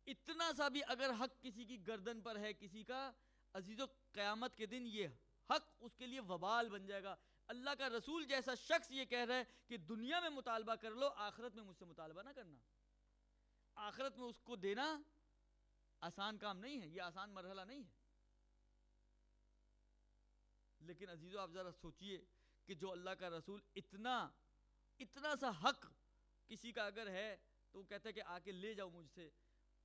اتنا سا بھی اگر حق کسی کی گردن پر ہے کسی کا, عزیزو قیامت کے دن یہ حق اس کے لیے وبال بن جائے گا. اللہ کا رسول جیسا شخص یہ کہہ رہا ہے کہ دنیا میں مطالبہ کر لو, آخرت میں مجھ سے مطالبہ نہ کرنا. آخرت میں اس کو دینا آسان کام نہیں ہے, یہ آسان مرحلہ نہیں ہے. لیکن عزیزو آپ ذرا سوچئے کہ جو اللہ کا رسول اتنا سا حق کسی کا اگر ہے تو وہ کہتا ہے کہ آ کے لے جاؤ مجھ سے,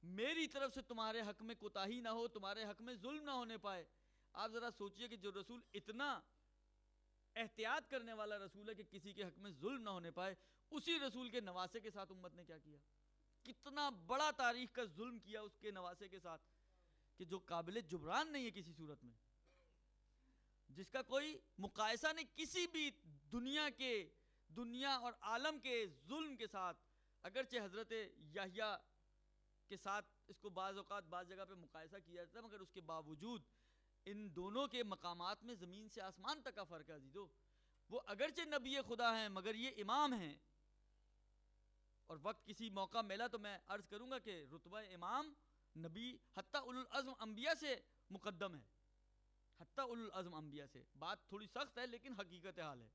میری طرف سے تمہارے حق میں کوتاہی نہ ہو, تمہارے حق میں ظلم نہ ہونے پائے. آپ ذرا سوچئے کہ جو رسول اتنا احتیاط کرنے والا رسول ہے کہ کسی کے حق میں ظلم نہ ہونے پائے, اسی رسول کے نواسے کے ساتھ امت نے کیا کیا, کتنا بڑا تاریخ کا ظلم کیا اس کے نواسے کے ساتھ کہ جو قابل جبران نہیں ہے کسی صورت میں, جس کا کوئی مقایسہ نہیں کسی بھی دنیا اور عالم کے ظلم کے ساتھ. اگرچہ حضرت یحییٰ کے ساتھ اس کو بعض اوقات بعض جگہ پہ مقایسہ کیا جاتا ہے, مگر اس کے باوجود ان دونوں کے مقامات میں زمین سے آسمان تک کا فرق ہے عزیزو. وہ اگرچہ نبی خدا ہیں مگر یہ امام ہیں, اور وقت کسی موقع ملا تو میں عرض کروں گا کہ رتبہ امام نبی حتیٰ اولو العزم انبیاء سے مقدم ہے, حتیٰ اولو العزم انبیاء سے. بات تھوڑی سخت ہے لیکن حقیقت حال ہے.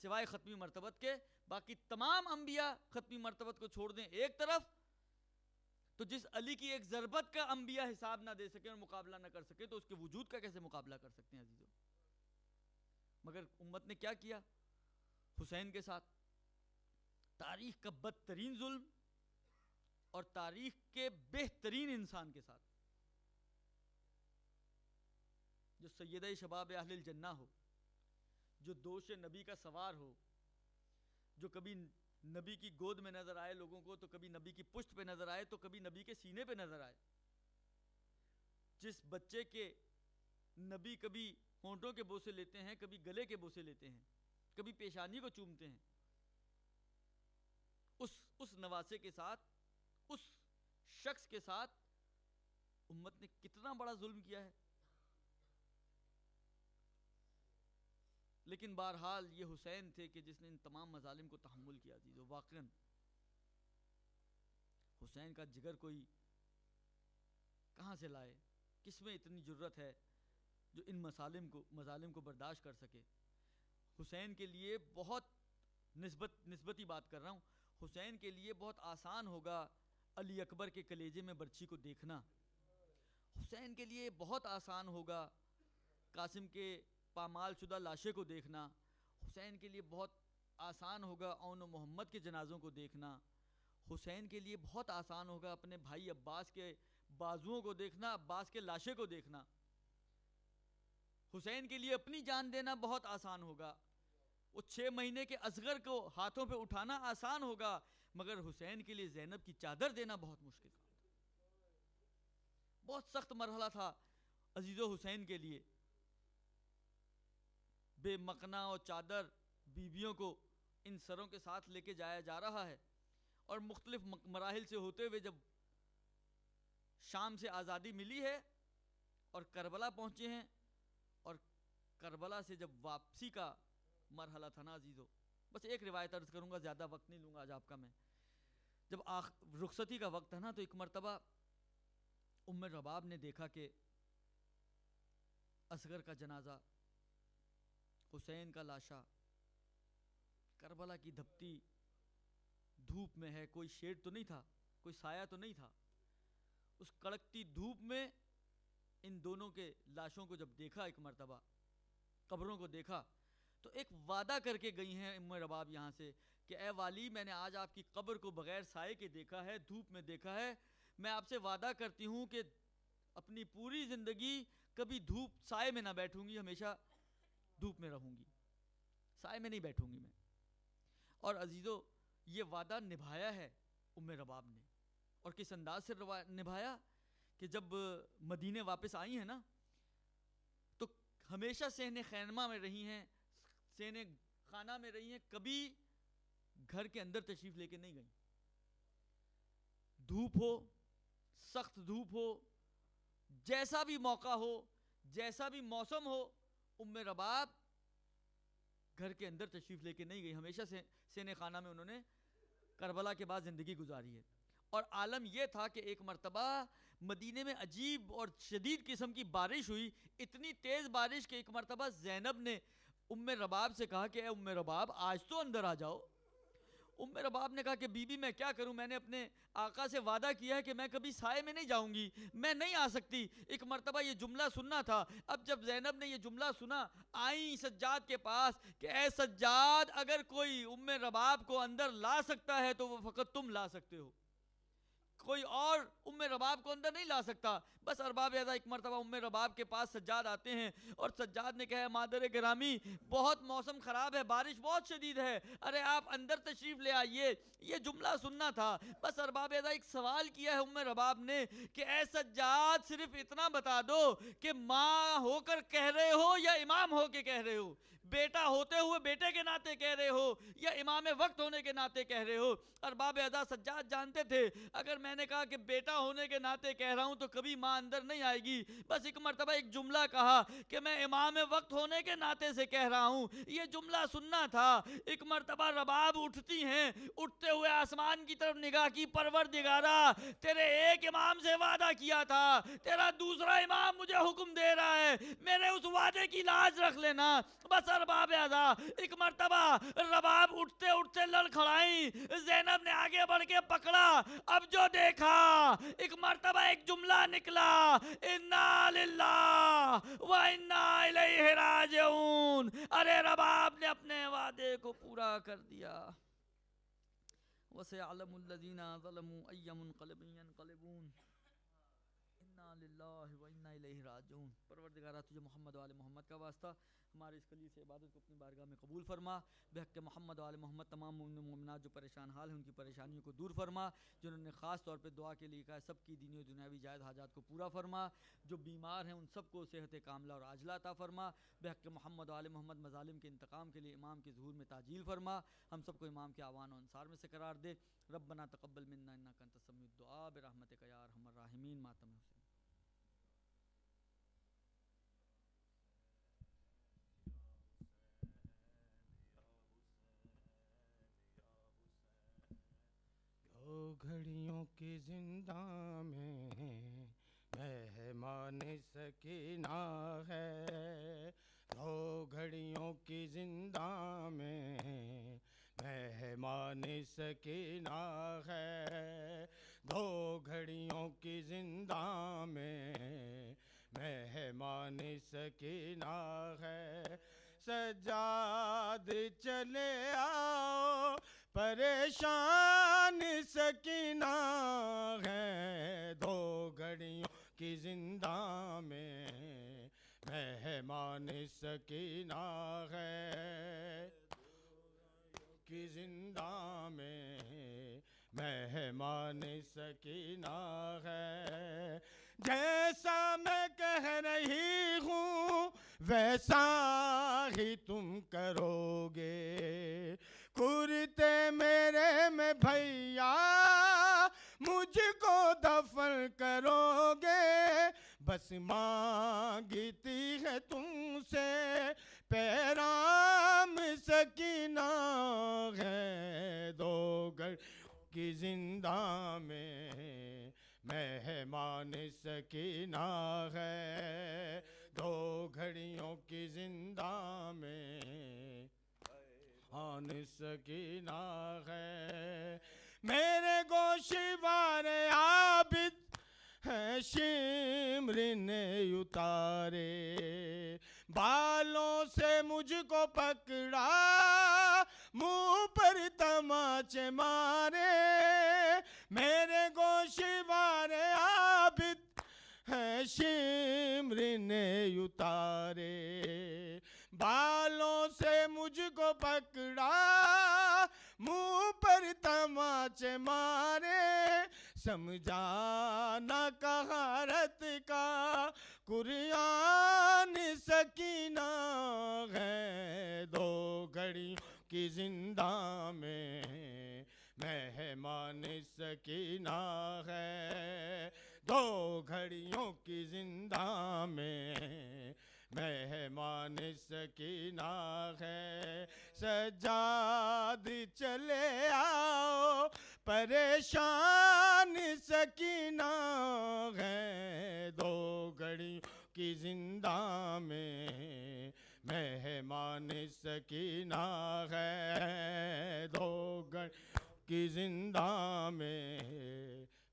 سوائے ختمی مرتبت کے باقی تمام انبیاء ختمی مرتبت کو چھوڑ دیں ایک طرف, تو جس علی کی ایک ضربت کا انبیاء حساب نہ دے سکے اور مقابلہ نہ کر سکے تو اس کے وجود کا کیسے مقابلہ کر سکتے ہیں عزیزو. مگر امت نے کیا کیا حسین کے ساتھ, تاریخ کا بدترین ظلم اور تاریخ کے بہترین انسان کے ساتھ, جو سیدہ شباب اہل الجنہ ہو, جو دوش نبی کا سوار ہو, جو کبھی نبی کی گود میں نظر آئے لوگوں کو, تو کبھی نبی کی پشت پہ نظر آئے, تو کبھی نبی کے سینے پہ نظر آئے, جس بچے کے نبی کبھی ہونٹوں کے بوسے لیتے ہیں, کبھی گلے کے بوسے لیتے ہیں, کبھی پیشانی کو چومتے ہیں, اس نواسے کے ساتھ, اس شخص کے ساتھ امت نے کتنا بڑا ظلم کیا ہے. لیکن بہرحال یہ حسین تھے کہ جس نے ان تمام مظالم کو تحمل کیا. جو واقعاً حسین کا جگر کوئی کہاں سے لائے, کس میں اتنی جرت ہے جو ان مظالم کو برداشت کر سکے. حسین کے لیے بہت نسبتی بات کر رہا ہوں, حسین کے لیے بہت آسان ہوگا علی اکبر کے کلیجے میں برچی کو دیکھنا, حسین کے لیے بہت آسان ہوگا قاسم کے پامال شدہ لاشے کو دیکھنا, حسین کے لیے بہت آسان ہوگا اون و محمد کے جنازوں کو دیکھنا, حسین کے لیے بہت آسان ہوگا اپنے بھائی عباس کے بازوؤں کو دیکھنا, عباس کے لاشے کو دیکھنا. حسین کے لیے اپنی جان دینا بہت آسان ہوگا, وہ 6 مہینے کے اصغر کو ہاتھوں پہ اٹھانا آسان ہوگا, مگر حسین کے لیے زینب کی چادر دینا بہت مشکل تھا. بہت سخت مرحلہ تھا عزیزو حسین کے لیے. بے مقنا اور چادر بیویوں کو ان سروں کے ساتھ لے کے جایا جا رہا ہے, اور مختلف مراحل سے ہوتے ہوئے جب شام سے آزادی ملی ہے اور کربلا پہنچے ہیں, اور کربلا سے جب واپسی کا مرحلہ تھا نا عزیزو, بس ایک روایت عرض کروں گا, زیادہ وقت نہیں لوں گا آج آپ کا میں. جب رخصتی کا وقت ہے نا, تو ایک مرتبہ ام رباب نے دیکھا کہ اصغر کا جنازہ, حسین کا لاشا کربلا کی دھپتی دھوپ میں ہے, کوئی شیڈ تو نہیں تھا, کوئی سایہ تو نہیں تھا, اس کڑکتی دھوپ میں ان دونوں کے لاشوں کو جب دیکھا, ایک مرتبہ قبروں کو دیکھا, تو ایک وعدہ کر کے گئی ہیں ام رباب یہاں سے کہ اے والی میں نے آج آپ کی قبر کو بغیر سائے کے دیکھا ہے, دھوپ میں دیکھا ہے, میں آپ سے وعدہ کرتی ہوں کہ اپنی پوری زندگی کبھی دھوپ سائے میں نہ بیٹھوں گی, ہمیشہ دھوپ میں رہوں گی, سائے میں نہیں بیٹھوں گی میں. اور عزیزو یہ وعدہ نبھایا ہے ام رباب نے, اور کس انداز سے نبھایا کہ جب مدینے واپس آئی ہیں نا تو ہمیشہ صحن خیمہ میں رہی ہیں, صحن خانہ میں رہی ہیں, کبھی گھر کے اندر تشریف لے کے نہیں گئیں. دھوپ ہو, سخت دھوپ ہو, جیسا بھی موقع ہو, جیسا بھی موسم ہو, ام رباب گھر کے اندر تشریف لے کے نہیں گئی, ہمیشہ سے صحن خانہ میں انہوں نے کربلا کے بعد زندگی گزاری ہے. اور عالم یہ تھا کہ ایک مرتبہ مدینے میں عجیب اور شدید قسم کی بارش ہوئی, اتنی تیز بارش کہ ایک مرتبہ زینب نے ام رباب سے کہا کہ اے ام رباب آج تو اندر آ جاؤ. ام رباب نے کہا کہ بی بی میں کیا کروں, میں نے اپنے آقا سے وعدہ کیا ہے کہ میں کبھی سائے میں نہیں جاؤں گی, میں نہیں آ سکتی. ایک مرتبہ یہ جملہ سننا تھا. اب جب زینب نے یہ جملہ سنا, آئیں سجاد کے پاس کہ اے سجاد اگر کوئی ام رباب کو اندر لا سکتا ہے تو وہ فقط تم لا سکتے ہو, کوئی اور ام رباب کو اندر نہیں لا سکتا. بس ارباب اعضاء ایک مرتبہ ام رباب کے پاس سجاد آتے ہیں اور سجاد نے کہا مادر گرامی بہت موسم خراب ہے, بارش بہت شدید ہے, ارے آپ اندر تشریف لے آئیے. یہ جملہ سننا تھا. بس ارباب اعضاء ایک سوال کیا ہے ام رباب نے کہ اے سجاد صرف اتنا بتا دو کہ ماں ہو کر کہہ رہے ہو یا امام ہو کے کہہ رہے ہو, بیٹا ہوتے ہوئے بیٹے کے ناطے کہہ رہے ہو یا امام وقت ہونے کے ناطے کہہ رہے ہو. ارباب اعضاء سجاد جانتے تھے اگر میں نے کہا کہ بیٹا ہونے کے ناطے کہہ رہا ہوں تو کبھی ماں اندر نہیں آئے گی. بس ایک مرتبہ ایک جملہ کہا کہ میں امام وقت ہونے کے ناطے سے کہہ رہا ہوں, یہ جملہ سننا تھا. ایک مرتبہ رباب اٹھتی ہیں, اٹھتے ہوئے آسمان کی طرف نگاہ کی, پروردگارا تیرے ایک امام سے وعدہ کیا تھا, تیرا دوسرا امام مجھے حکم دے رہا ہے, میرے اس وعدے کی لاج رکھ لینا. بس ارباب اعضاء ایک مرتبہ رباب اٹھتے اٹھتے لڑکھڑائیں, زینب نے آگے بڑھ کے پکڑا. اب جو دیکھا ایک مرتبہ ایک جملہ نکلا, انا للہ و انا الیہ راجعون. ارے رباب نے اپنے وعدے کو پورا کر دیا. وَسَيَعْلَمُ الَّذِينَ ظَلَمُوا أَيَّ مُنْقَلِبٍ يَنْقَلِبُونَ انا للہ و انا الیہ راجعون. پروردگارہ تجھے محمد و آل محمد کا واسطہ ہمارے اس خلیل سے عبادت کو اپنی بارگاہ میں قبول فرما. بحق محمد و آل محمد تمام مومن مومنات جو پریشان حال ہیں ان کی پریشانیوں کو دور فرما. جنہوں نے خاص طور پہ دعا کے لیے کہا ہے سب کی دینی و دنیاوی جائز حاجات کو پورا فرما. جو بیمار ہیں ان سب کو صحت کاملہ اور عاجلہ عطا فرما. بحق محمد و آل محمد مظالم کے انتقام کے لیے امام کے ظہور میں تعجیل فرما. ہم سب کو امام کے اعوان و انصار میں سے قرار دے. ربنا تقبل منا انک انت السمیع الدعاء برحمتک یا ارحم الراحمین. ماتم حسین. گھڑیوں کی زندہ میں مہمان سکینہ ہے, دو گھڑیوں کی زندہ میں مہمان سکینہ ہے, دو گھڑیوں کی زندہ میں مہمان سکینہ ہے. سجاد چلے آؤ پریشان سکینہ ہے, دو گھڑیوں کی زندہ میں مہمان سکینہ ہے, کی زندہ میں مہمان سکینہ ہے. جیسا میں کہہ رہی ہوں ویسا ہی تم کرو گے, کرتے میرے میں بھیا مجھ کو دفن کرو گے. بس مانگتی ہے تم سے پیرام سکینہ ہے, دو گھر کی زندہ میں مہمان سکینہ ہے, دو گھڑیوں کی زندہ میں آن سکینہ ہے. میرے گوشوار عابد ہیں شمر نے اتارے, بالوں سے مجھ کو پکڑا منہ پر تماچے مارے، میرے گوشوار عابد ہیں شمر نے اتارے، بالوں سے مجھ کو پکڑا منہ پر تماچے مارے، سمجھا نہ قہارت کا قرآن سکینہ ہے، دو گھڑیوں کی زندہ میں مہمان سکینہ ہے، دو گھڑیوں کی زندہ میں مہمان سکینہ ہے، سجاد چلے آؤ پریشان سکینہ ہے، دو گھڑیوں کی زندہ میں مہمان سکینہ ہے، دو گھڑیوں کی زندہ میں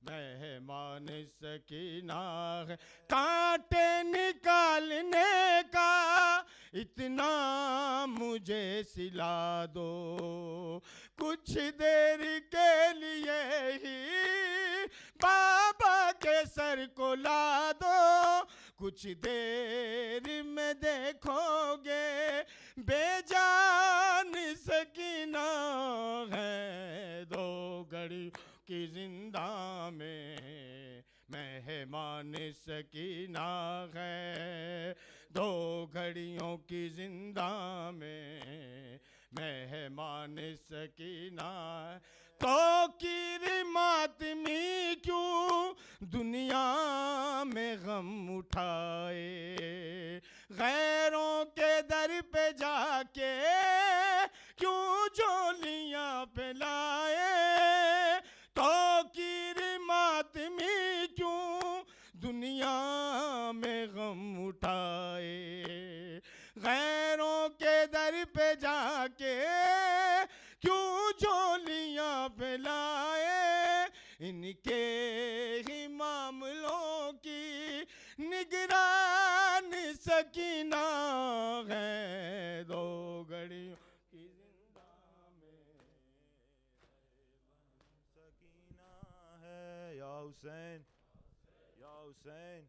مہمان سکینہ ہے، کانٹے نکالنے کا اتنا مجھے سلا دو، کچھ دیر کے لیے ہی بابا کے سر کو لا دو، کچھ دیر میں دیکھو گے بے جان سکینہ ہے، دو گھڑی کی زندہ میں مہمان سکینہ ہے، دو گھڑیوں کی زندہ میں مہمان سکینہ، تو کیر ماتمی کیوں دنیا میں غم اٹھائے، غیروں کے در پہ جا کے کیوں جولیاں پلائے، تو کیر ماتمی کیوں دنیا میں غم اٹھائے، غیروں کے در پہ جا کے کیوں جولیاں پلائے، ان کے ہی معاملوں کی نگران سکینہ ہے، دو گھڑیوں کی زندہ میں سکینہ ہے، یا حسین یا حسین